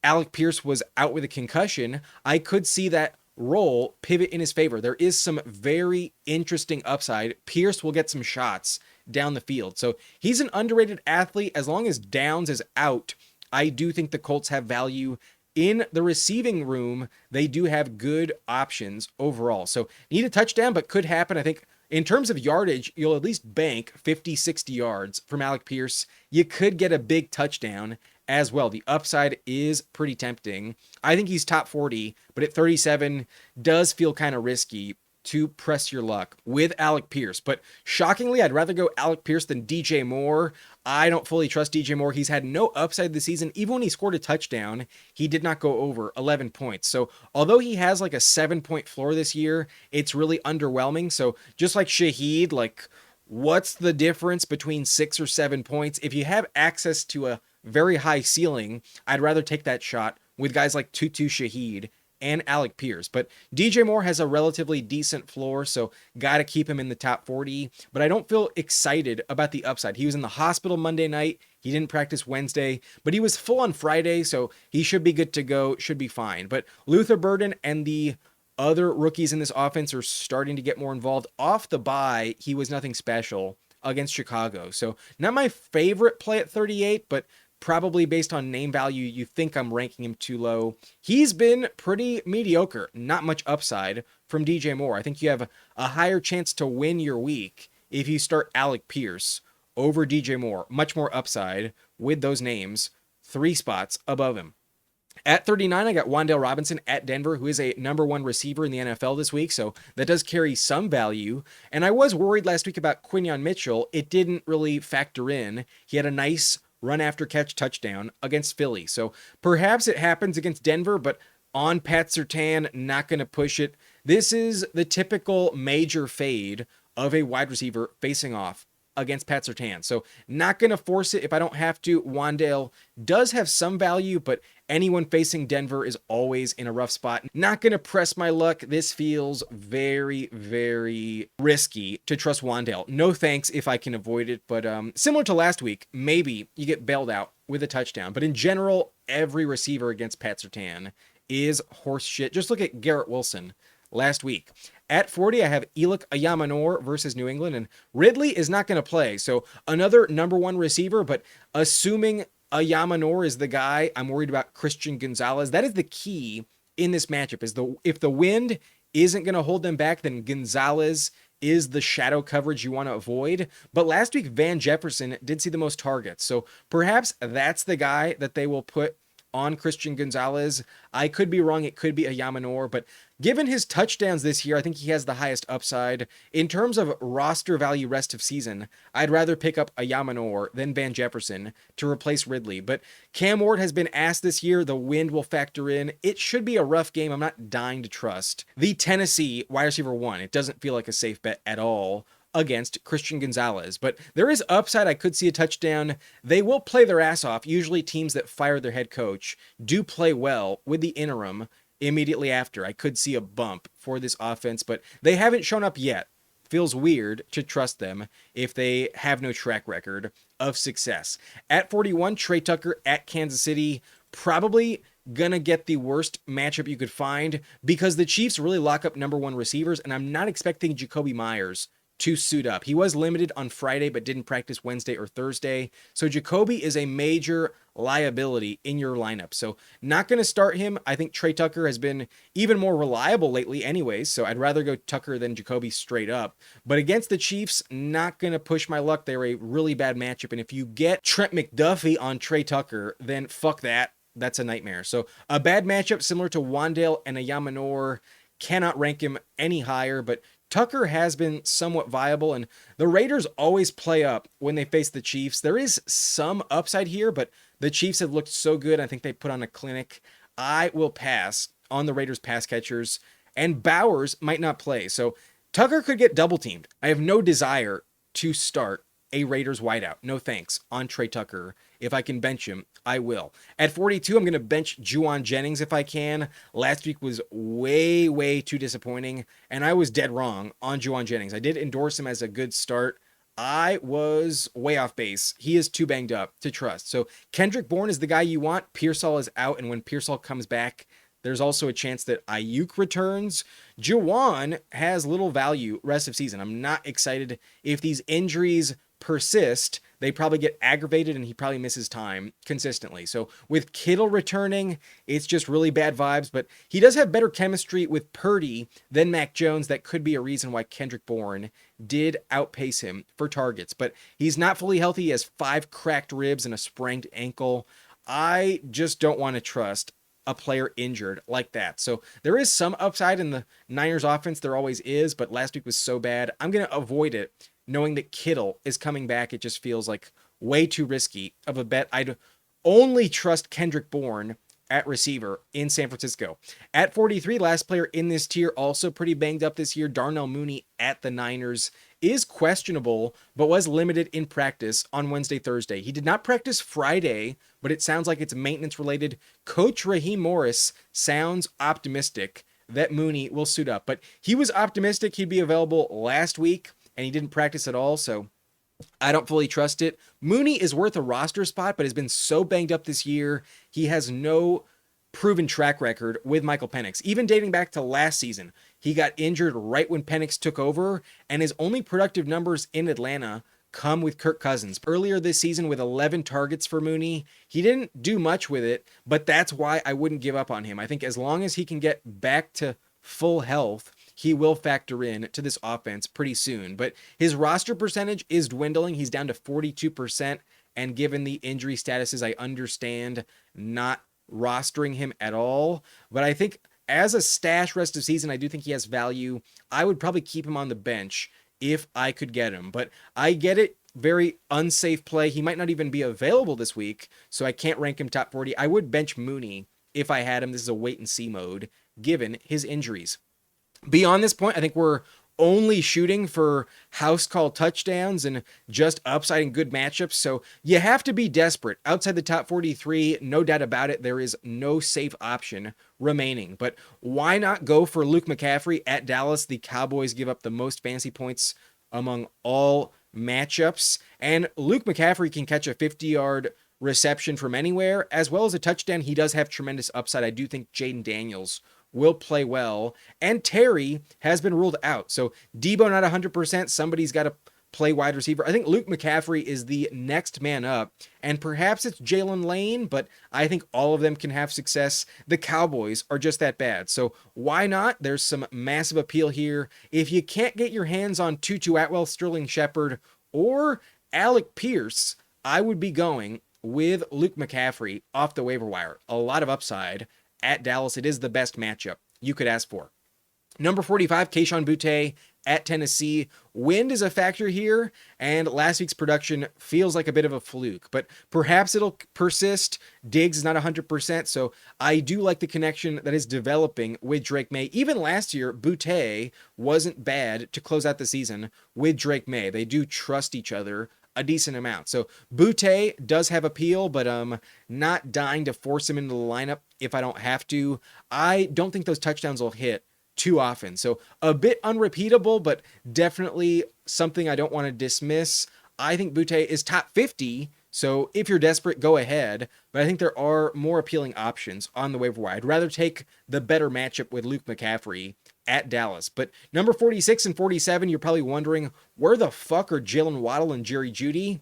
Alec Pierce was out with a concussion, I could see that role pivot in his favor. There is some very interesting upside. Pierce will get some shots down the field. So he's an underrated athlete. As long as Downs is out, I do think the Colts have value. In the receiving room, they do have good options overall. So need a touchdown, but could happen. I think in terms of yardage, you'll at least bank 50, 60 yards from Alec Pierce. You could get a big touchdown as well. The upside is pretty tempting. I think he's top 40, but at 37 does feel kind of risky to press your luck with Alec Pierce. But shockingly, I'd rather go Alec Pierce than DJ Moore. I don't fully trust DJ Moore. He's had no upside this season. Even when he scored a touchdown, he did not go over 11 points. So although he has like a 7-point floor this year, it's really underwhelming. So just like Shaheed, like what's the difference between 6 or 7 points? If you have access to a very high ceiling, I'd rather take that shot with guys like Tutu Shaheed and Alec Pierce. But DJ Moore has a relatively decent floor, so got to keep him in the top 40. But I don't feel excited about the upside. He was in the hospital Monday night. He didn't practice Wednesday, but he was full on Friday, so he should be good to go, should be fine. But Luther Burden and the other rookies in this offense are starting to get more involved. Off the bye, he was nothing special against Chicago. So not my favorite play at 38, but probably based on name value, you think I'm ranking him too low. He's been pretty mediocre, not much upside from DJ Moore. I think you have a higher chance to win your week if you start Alec Pierce over DJ Moore. Much more upside with those names, 3 spots above him. At 39, I got WanDale Robinson at Denver, who is a #1 receiver in the NFL this week, so that does carry some value. And I was worried last week about Quinyon Mitchell. It didn't really factor in. He had a nice run after catch touchdown against Philly. So perhaps it happens against Denver, but on Pat Surtain, not going to push it. This is the typical major fade of a wide receiver facing off against Pat Surtain. So not going to force it if I don't have to. WanDale does have some value, but anyone facing Denver is always in a rough spot. Not going to press my luck. This feels very, very risky to trust WanDale. No thanks if I can avoid it, but similar to last week, maybe you get bailed out with a touchdown. But in general, every receiver against Pat Surtain is horse shit. Just look at Garrett Wilson last week. At 40, I have Elic Ayomanor versus New England, and Ridley is not going to play. So another #1 receiver, but assuming Ayomanor is the guy, I'm worried about Christian Gonzalez. That is the key in this matchup. If the wind isn't going to hold them back, then Gonzalez is the shadow coverage you want to avoid. But last week, Van Jefferson did see the most targets. So perhaps that's the guy that they will put on Christian Gonzalez. I could be wrong. It could be Ayomanor, but given his touchdowns this year, I think he has the highest upside. In terms of roster value rest of season, I'd rather pick up Ayomanor than Van Jefferson to replace Ridley. But Cam Ward has been asked this year. The wind will factor in. It should be a rough game. I'm not dying to trust the Tennessee wide receiver 1. It doesn't feel like a safe bet at all against Christian Gonzalez, but there is upside. I could see a touchdown. They will play their ass off. Usually teams that fire their head coach do play well with the interim immediately after. I could see a bump for this offense, but they haven't shown up yet. Feels weird to trust them if they have no track record of success. At 41, Tre Tucker at Kansas City, probably gonna get the worst matchup you could find because the Chiefs really lock up number 1 receivers, and I'm not expecting Jakobi Meyers to suit up. He was limited on Friday but didn't practice Wednesday or Thursday. So Jakobi is a major liability in your lineup. So not going to start him. I think Tre Tucker has been even more reliable lately anyways. So I'd rather go Tucker than Jakobi straight up. But against the Chiefs, not going to push my luck. They're a really bad matchup. And if you get Trent McDuffie on Tre Tucker, then fuck that. That's a nightmare. So a bad matchup similar to WanDale and Ayomanor. Cannot rank him any higher, but Tucker has been somewhat viable, and the Raiders always play up when they face the Chiefs. There is some upside here, but the Chiefs have looked so good. I think they put on a clinic. I will pass on the Raiders pass catchers, and Bowers might not play. So Tucker could get double teamed. I have no desire to start a Raiders wideout. No thanks on Tre Tucker. If I can bench him, I will. At 42, I'm going to bench Jauan Jennings if I can. Last week was way too disappointing, and I was dead wrong on Jauan Jennings. I did endorse him as a good start. I was way off base. He is too banged up to trust. So Kendrick Bourne is the guy you want. Pearsall is out, and when Pearsall comes back, there's also a chance that Ayuk returns. Jauan has little value rest of season. I'm not excited. If these injuries persist, they probably get aggravated and he probably misses time consistently. So with Kittle returning, it's just really bad vibes, but he does have better chemistry with Purdy than Mac Jones. That could be a reason why Kendrick Bourne did outpace him for targets, but he's not fully healthy. He has 5 cracked ribs and a sprained ankle. I just don't want to trust a player injured like that. So there is some upside in the Niners offense. There always is, but last week was so bad. I'm going to avoid it knowing that Kittle is coming back. It just feels like way too risky of a bet. I'd only trust Kendrick Bourne at receiver in San Francisco. At 43, last player in this tier, also pretty banged up this year, Darnell Mooney at the Niners is questionable, but was limited in practice on Wednesday, Thursday. He did not practice Friday, but it sounds like it's maintenance related. Coach Raheem Morris sounds optimistic that Mooney will suit up, but he was optimistic he'd be available last week, and he didn't practice at all, so I don't fully trust it. Mooney is worth a roster spot, but has been so banged up this year. He has no proven track record with Michael Penix. Even dating back to last season, he got injured right when Penix took over, and his only productive numbers in Atlanta come with Kirk Cousins. Earlier this season with 11 targets for Mooney, he didn't do much with it, but that's why I wouldn't give up on him. I think as long as he can get back to full health, he will factor in to this offense pretty soon. But his roster percentage is dwindling. He's down to 42%. And given the injury statuses, I understand not rostering him at all. But I think as a stash rest of season, I do think he has value. I would probably keep him on the bench if I could get him. But I get it. Very unsafe play. He might not even be available this week, so I can't rank him top 40. I would bench Mooney if I had him. This is a wait and see mode given his injuries. Beyond this point, I think we're only shooting for house call touchdowns and just upside and good matchups. So you have to be desperate. Outside the top 43, no doubt about it, there is no safe option remaining. But why not go for Luke McCaffrey at Dallas? The Cowboys give up the most fantasy points among all matchups. And Luke McCaffrey can catch a 50-yard reception from anywhere, as well as a touchdown. He does have tremendous upside. I do think Jaden Daniels will play well, and Terry has been ruled out. So Deebo not 100%. Somebody's got to play wide receiver. I think Luke McCaffrey is the next man up, and perhaps it's Jalen Lane, but I think all of them can have success. The Cowboys are just that bad. So why not? There's some massive appeal here. If you can't get your hands on Tutu Atwell, Sterling Shepard, or Alec Pierce, I would be going with Luke McCaffrey off the waiver wire. A lot of upside at Dallas. It is the best matchup you could ask for. Number 45, Kayshon Boutte at Tennessee. Wind is a factor here, and last week's production feels like a bit of a fluke, but perhaps it'll persist. Diggs is not 100%, so I do like the connection that is developing with Drake May. Even last year, Boutte wasn't bad to close out the season with Drake May. They do trust each other a decent amount. So Boutte does have appeal, but not dying to force him into the lineup if I don't have to. I don't think those touchdowns will hit too often. So a bit unrepeatable, but definitely something I don't want to dismiss. I think Boutte is top 50. So if you're desperate, go ahead. But I think there are more appealing options on the waiver wire. I'd rather take the better matchup with Luke McCaffrey at Dallas. But number 46 and 47, you're probably wondering, where the fuck are Jalen Waddle and Jerry Jeudy?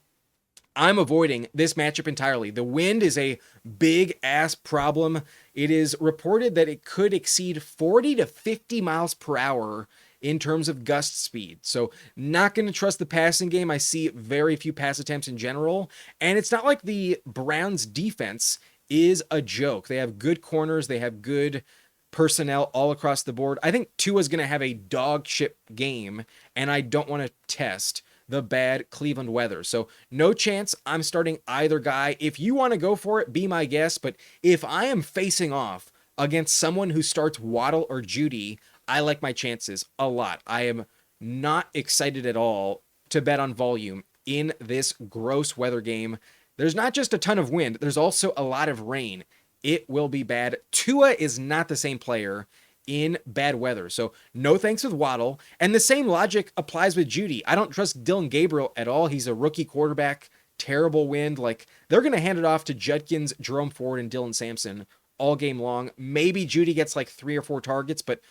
I'm avoiding this matchup entirely. The wind is a big ass problem. It is reported that it could exceed 40 to 50 miles per hour in terms of gust speed. So not going to trust the passing game. I see very few pass attempts in general. And it's not like the Browns defense is a joke. They have good corners. They have good personnel all across the board. I think Tua's going to have a dog shit game, and I don't want to test the bad Cleveland weather. So no chance I'm starting either guy. If you want to go for it, be my guest. But if I am facing off against someone who starts Waddle or Jeudy, I like my chances a lot. I am not excited at all to bet on volume in this gross weather game. There's not just a ton of wind, there's also a lot of rain. It will be bad. Tua is not the same player in bad weather. So no thanks with Waddle. And the same logic applies with Jeudy. I don't trust Dylan Gabriel at all. He's a rookie quarterback. Terrible wind. Like, they're going to hand it off to Judkins, Jerome Ford, and Dylan Sampson all game long. Maybe Jeudy gets like 3 or 4 targets, but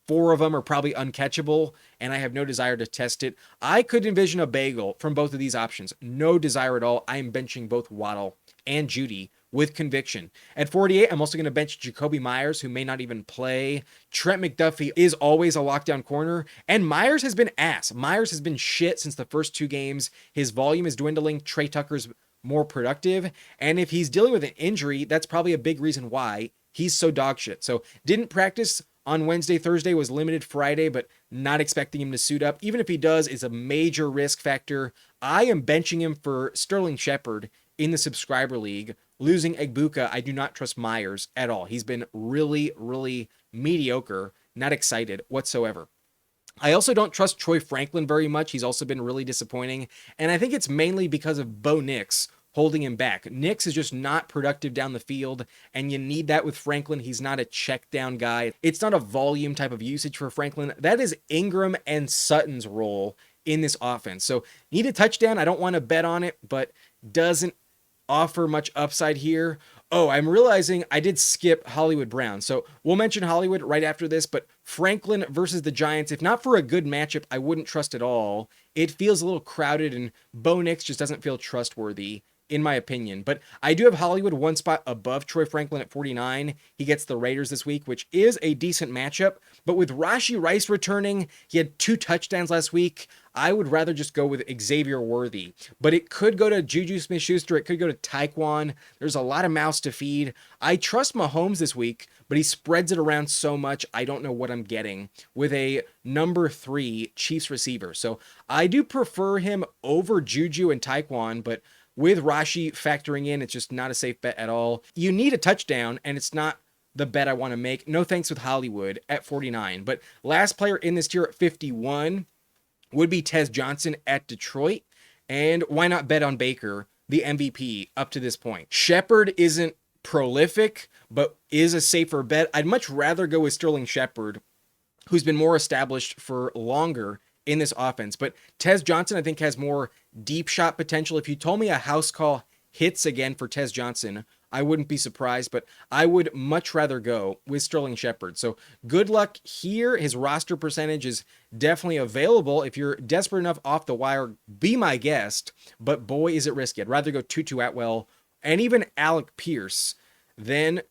4 of them are probably uncatchable, and I have no desire to test it. I could envision a bagel from both of these options. No desire at all. I am benching both Waddle and Jeudy with conviction. At 48, I'm also going to bench Jacoby Myers, who may not even play. Trent McDuffie is always a lockdown corner, and Myers has been ass. Myers has been shit since the first 2 games. His volume is dwindling. Tre Tucker's more productive, and if he's dealing with an injury, that's probably a big reason why he's so dog shit. So didn't practice on Wednesday, Thursday, was limited Friday, but not expecting him to suit up. Even if he does, it's a major risk factor. I am benching him for Sterling Shepard in the subscriber league. Losing Egbuka, I do not trust Myers at all. He's been really, really mediocre. Not excited whatsoever. I also don't trust Troy Franklin very much. He's also been really disappointing. And I think it's mainly because of Bo Nix holding him back. Nix is just not productive down the field, and you need that with Franklin. He's not a check down guy. It's not a volume type of usage for Franklin. That is Ingram and Sutton's role in this offense. So need a touchdown. I don't want to bet on it, but doesn't offer much upside here. Oh, I'm realizing I did skip Hollywood Brown. So we'll mention Hollywood right after this, but Franklin versus the Giants, if not for a good matchup, I wouldn't trust at all. It feels a little crowded, and Bo Nix just doesn't feel trustworthy, in my opinion. But I do have Hollywood one spot above Troy Franklin at 49. He gets the Raiders this week, which is a decent matchup. But with Rashee Rice returning, he had 2 touchdowns last week. I would rather just go with Xavier Worthy. But it could go to Juju Smith-Schuster. It could go to Tyquan. There's a lot of mouths to feed. I trust Mahomes this week, but he spreads it around so much, I don't know what I'm getting with a number 3 Chiefs receiver. So I do prefer him over Juju and Tyquan, but with Rashee factoring in, it's just not a safe bet at all. You need a touchdown, and it's not the bet I want to make. No thanks with Hollywood at 49. But last player in this tier at 51 would be Tez Johnson at Detroit. And why not bet on Baker, the MVP, up to this point? Shepard isn't prolific, but is a safer bet. I'd much rather go with Sterling Shepard, who's been more established for longer in this offense. But Tez Johnson, I think, has more deep shot potential. If you told me a house call hits again for Tez Johnson, I wouldn't be surprised, but I would much rather go with Sterling Shepard. So good luck here. His roster percentage is definitely available. If you're desperate enough off the wire, be my guest, but boy, is it risky. I'd rather go Tutu Atwell and even Alec Pierce than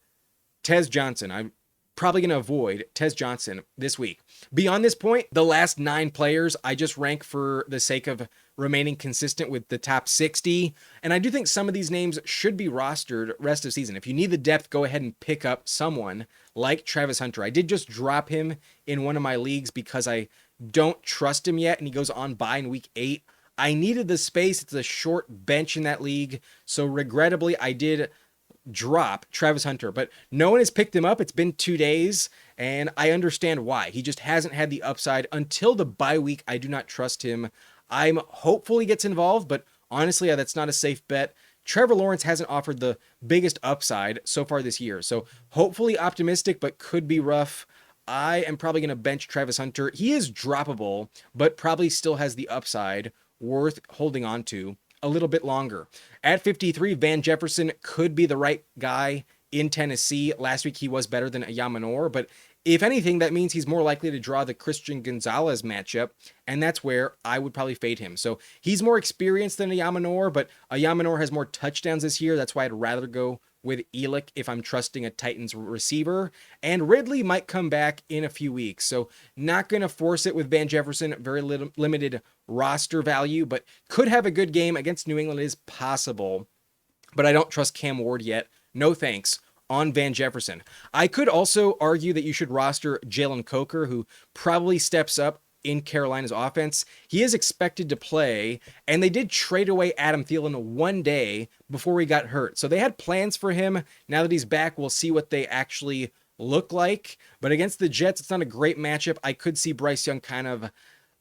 Tez Johnson. I'm probably going to avoid Tez Johnson this week. Beyond this point, the last 9 players I just rank for the sake of remaining consistent with the top 60. And I do think some of these names should be rostered rest of season. If you need the depth, go ahead and pick up someone like Travis Hunter. I did just drop him in one of my leagues because I don't trust him yet, and he goes on bye in week 8. I needed the space. It's a short bench in that league. So regrettably, I did drop Travis Hunter, but no one has picked him up. It's been 2 days, and I understand why. He just hasn't had the upside until the bye week. I do not trust him. I'm hopeful he gets involved, but honestly, that's not a safe bet. Trevor Lawrence hasn't offered the biggest upside so far this year, so hopefully optimistic, but could be rough. I am probably going to bench Travis Hunter. He is droppable, but probably still has the upside worth holding on to a little bit longer. At 53, Van Jefferson could be the right guy in Tennessee. Last week he was better than Ayomanor, but if anything, that means he's more likely to draw the Christian Gonzalez matchup, and that's where I would probably fade him. So he's more experienced than Ayomanor, but Ayomanor has more touchdowns this year. That's why I'd rather go with Elic if I'm trusting a Titans receiver. And Ridley might come back in a few weeks. So not going to force it with Van Jefferson. Very limited roster value, but could have a good game against New England is possible. But I don't trust Cam Ward yet. No thanks on Van Jefferson. I could also argue that you should roster Jalen Coker, who probably steps up in Carolina's offense. He is expected to play, and they did trade away Adam Thielen 1 day before he got hurt. So they had plans for him. Now that he's back, we'll see what they actually look like. But against the Jets, it's not a great matchup. I could see Bryce Young kind of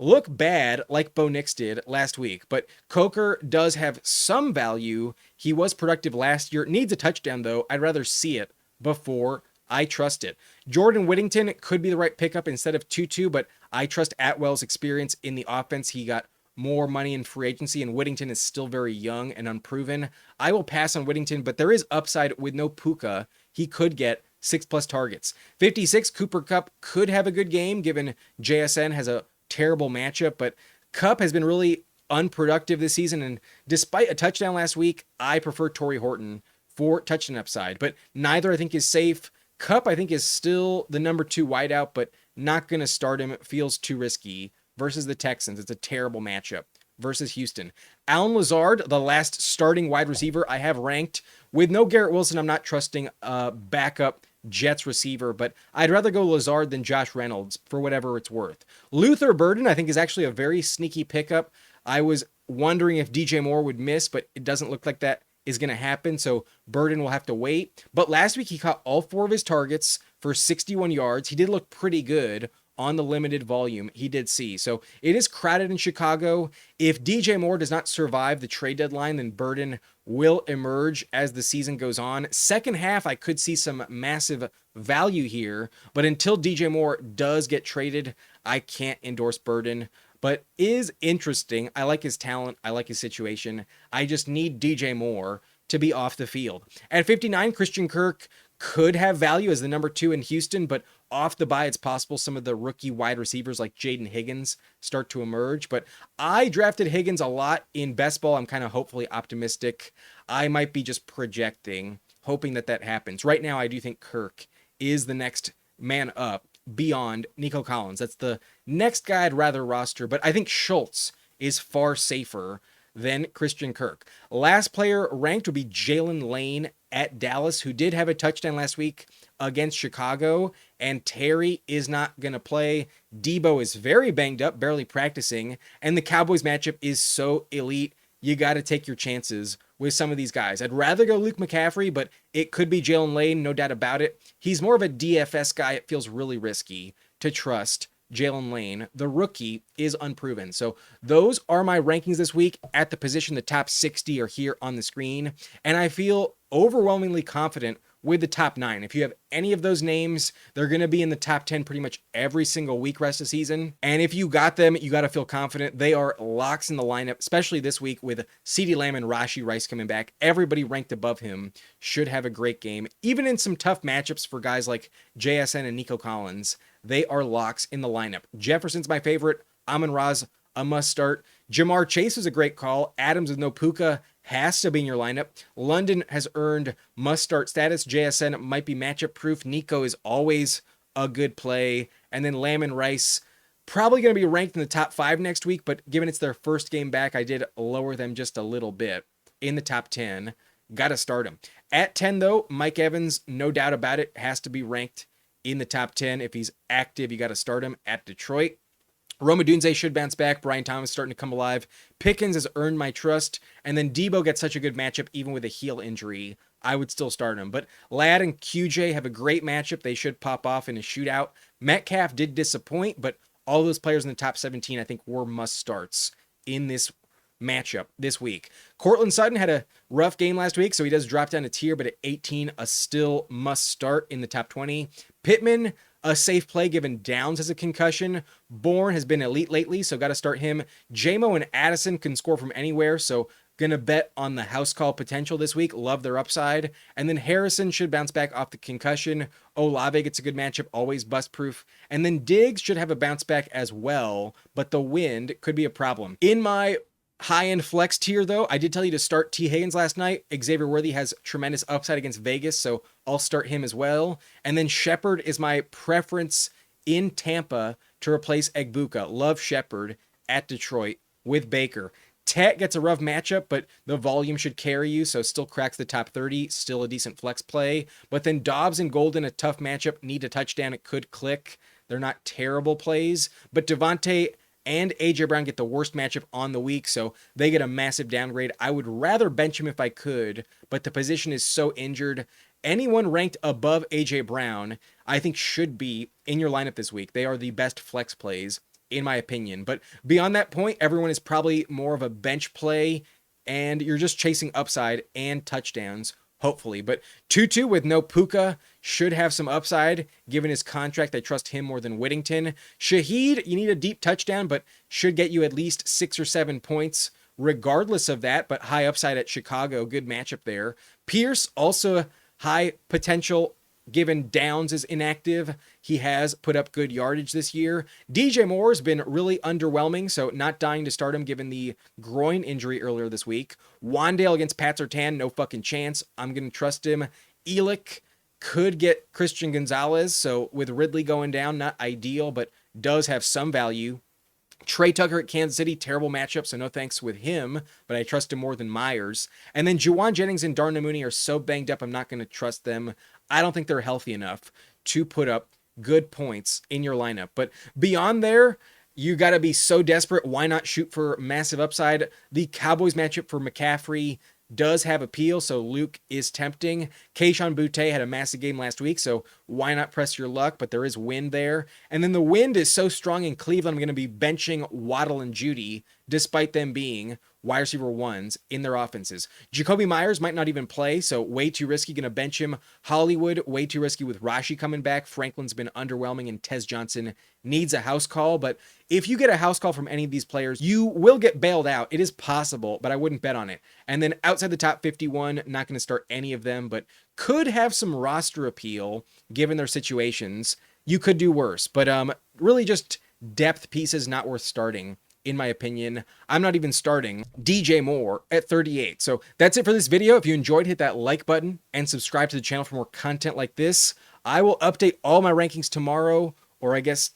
look bad like Bo Nix did last week. But Coker does have some value. He was productive last year. Needs a touchdown, though. I'd rather see it before I trust it. Jordan Whittington could be the right pickup instead of Tutu, but I trust Atwell's experience in the offense. He got more money in free agency, and Whittington is still very young and unproven. I will pass on Whittington, but there is upside with no Puka. He could get 6+ targets. 56, Cooper Kupp could have a good game given JSN has a terrible matchup, but Kupp has been really unproductive this season, and despite a touchdown last week, I prefer Torrey Horton for touchdown upside, but neither I think is safe. Kupp, I think, is still the number 2 wideout, but not going to start him. It feels too risky versus the Texans. It's a terrible matchup versus Houston. Allen Lazard, the last starting wide receiver I have ranked. With no Garrett Wilson, I'm not trusting a backup Jets receiver, but I'd rather go Lazard than Josh Reynolds for whatever it's worth. Luther Burden, I think, is actually a very sneaky pickup. I was wondering if DJ Moore would miss, but it doesn't look like that is going to happen, so Burden will have to wait. But last week, he caught all 4 of his targets for 61 yards. He did look pretty good on the limited volume he did see. So it is crowded in Chicago. If DJ Moore does not survive the trade deadline, then Burden will emerge as the season goes on. Second half, I could see some massive value here, but until DJ Moore does get traded, I can't endorse Burden. But is interesting. I like his talent. I like his situation. I just need DJ Moore to be off the field. At 59, Christian Kirk could have value as the number 2 in Houston, but off the bye, it's possible some of the rookie wide receivers like Jaden Higgins start to emerge. But I drafted Higgins a lot in best ball. I'm kind of hopefully optimistic. I might be just projecting, hoping that that happens. Right now, I do think Kirk is the next man up beyond Nico Collins. That's the next guy I'd rather roster, but I think Schultz is far safer than Christian Kirk. Last player ranked would be Jalen Lane at Dallas, who did have a touchdown last week against Chicago, and Terry is not going to play. Deebo is very banged up, barely practicing, and the Cowboys matchup is so elite. You got to take your chances with some of these guys. I'd rather go Luke McCaffrey, but it could be Jalen Lane, no doubt about it. He's more of a DFS guy. It feels really risky to trust Jalen Lane. The rookie is unproven. So those are my rankings this week at the position. The top 60 are here on the screen, and I feel overwhelmingly confident with the top 9. If you have any of those names, they're going to be in the top 10 pretty much every single week rest of the season. And if you got them, you got to feel confident. They are locks in the lineup, especially this week with CeeDee Lamb and Rashee Rice coming back. Everybody ranked above him should have a great game. Even in some tough matchups for guys like JSN and Nico Collins, they are locks in the lineup. Jefferson's my favorite. Amon-Ra's a must start. JaMarr Chase was a great call. Adams with no Puka has to be in your lineup. London has earned must-start status. JSN might be matchup proof. Nico is always a good play. And then Lamb and Rice, probably going to be ranked in the top 5 next week, but given it's their first game back, I did lower them just a little bit in the top 10. Got to start him. At 10, though, Mike Evans, no doubt about it, has to be ranked in the top 10. If he's active, you got to start him at Detroit. Odunze should bounce back. Brian Thomas starting to come alive. Pickens has earned my trust. And then Deebo gets such a good matchup, even with a heel injury. I would still start him. But Ladd and QJ have a great matchup. They should pop off in a shootout. Metcalf did disappoint, but all those players in the top 17, I think, were must-starts in this matchup this week. Courtland Sutton had a rough game last week, so he does drop down a tier, but at 18, a still must-start in the top 20. Pittman, a safe play given Downs has a concussion. Bourne has been elite lately, so got to start him. JMO and Addison can score from anywhere, so going to bet on the house call potential this week. Love their upside. And then Harrison should bounce back off the concussion. Olave gets a good matchup, always bust proof. And then Diggs should have a bounce back as well, but the wind could be a problem. In my high-end flex tier, though, I did tell you to start T. Higgins last night. Xavier Worthy has tremendous upside against Vegas, so I'll start him as well. And then Shepard is my preference in Tampa to replace Egbuka. Love Shepard at Detroit with Baker. Tet gets a rough matchup, but the volume should carry you, so still cracks the top 30, still a decent flex play. But then Dobbs and Golden, a tough matchup, need a touchdown, it could click. They're not terrible plays, but Davante and A.J. Brown get the worst matchup on the week, so they get a massive downgrade. I would rather bench him if I could, but the position is so injured. Anyone ranked above A.J. Brown, I think should be in your lineup this week. They are the best flex plays, in my opinion. But beyond that point, everyone is probably more of a bench play, and you're just chasing upside and touchdowns, hopefully. But Tutu with no Puka should have some upside. Given his contract, I trust him more than Whittington. Shaheed, you need a deep touchdown, but should get you at least 6 or 7 points regardless of that, but high upside at Chicago. Good matchup there. Pierce, also high potential given Downs is inactive. He has put up good yardage this year. DJ Moore has been really underwhelming, so not dying to start him given the groin injury earlier this week. WanDale against Pat Surtain, no fucking chance. I'm going to trust him. Elic could get Christian Gonzalez, so with Ridley going down, not ideal, but does have some value. Tre Tucker at Kansas City, terrible matchup, so no thanks with him, but I trust him more than Myers. And then Juwan Jennings and Darnell Mooney are so banged up, I'm not going to trust them. I don't think they're healthy enough to put up good points in your lineup. But beyond there, you got to be so desperate. Why not shoot for massive upside? The Cowboys matchup for McCaffrey does have appeal, so Luke is tempting. Kayshon Boutte had a massive game last week, so why not press your luck? But there is wind there. And then the wind is so strong in Cleveland, I'm going to be benching Waddle and Judy, despite them being wide receiver ones in their offenses. Jacoby Myers might not even play, so way too risky. Going to bench him. Hollywood, way too risky with Rashee coming back. Franklin's been underwhelming, and Tez Johnson needs a house call. But if you get a house call from any of these players, you will get bailed out. It is possible, but I wouldn't bet on it. And then outside the top 51, not going to start any of them, but could have some roster appeal given their situations. You could do worse, but really just depth pieces not worth starting. In my opinion, I'm not even starting DJ Moore at 38. So that's it for this video. If you enjoyed, hit that like button and subscribe to the channel for more content like this. I will update all my rankings tomorrow, or I guess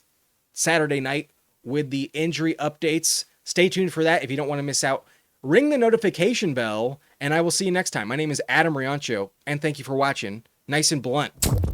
Saturday night, with the injury updates. Stay tuned for that if you don't want to miss out. Ring the notification bell, and I will see you next time. My name is Adam Riancho, and thank you for watching. Nice and blunt.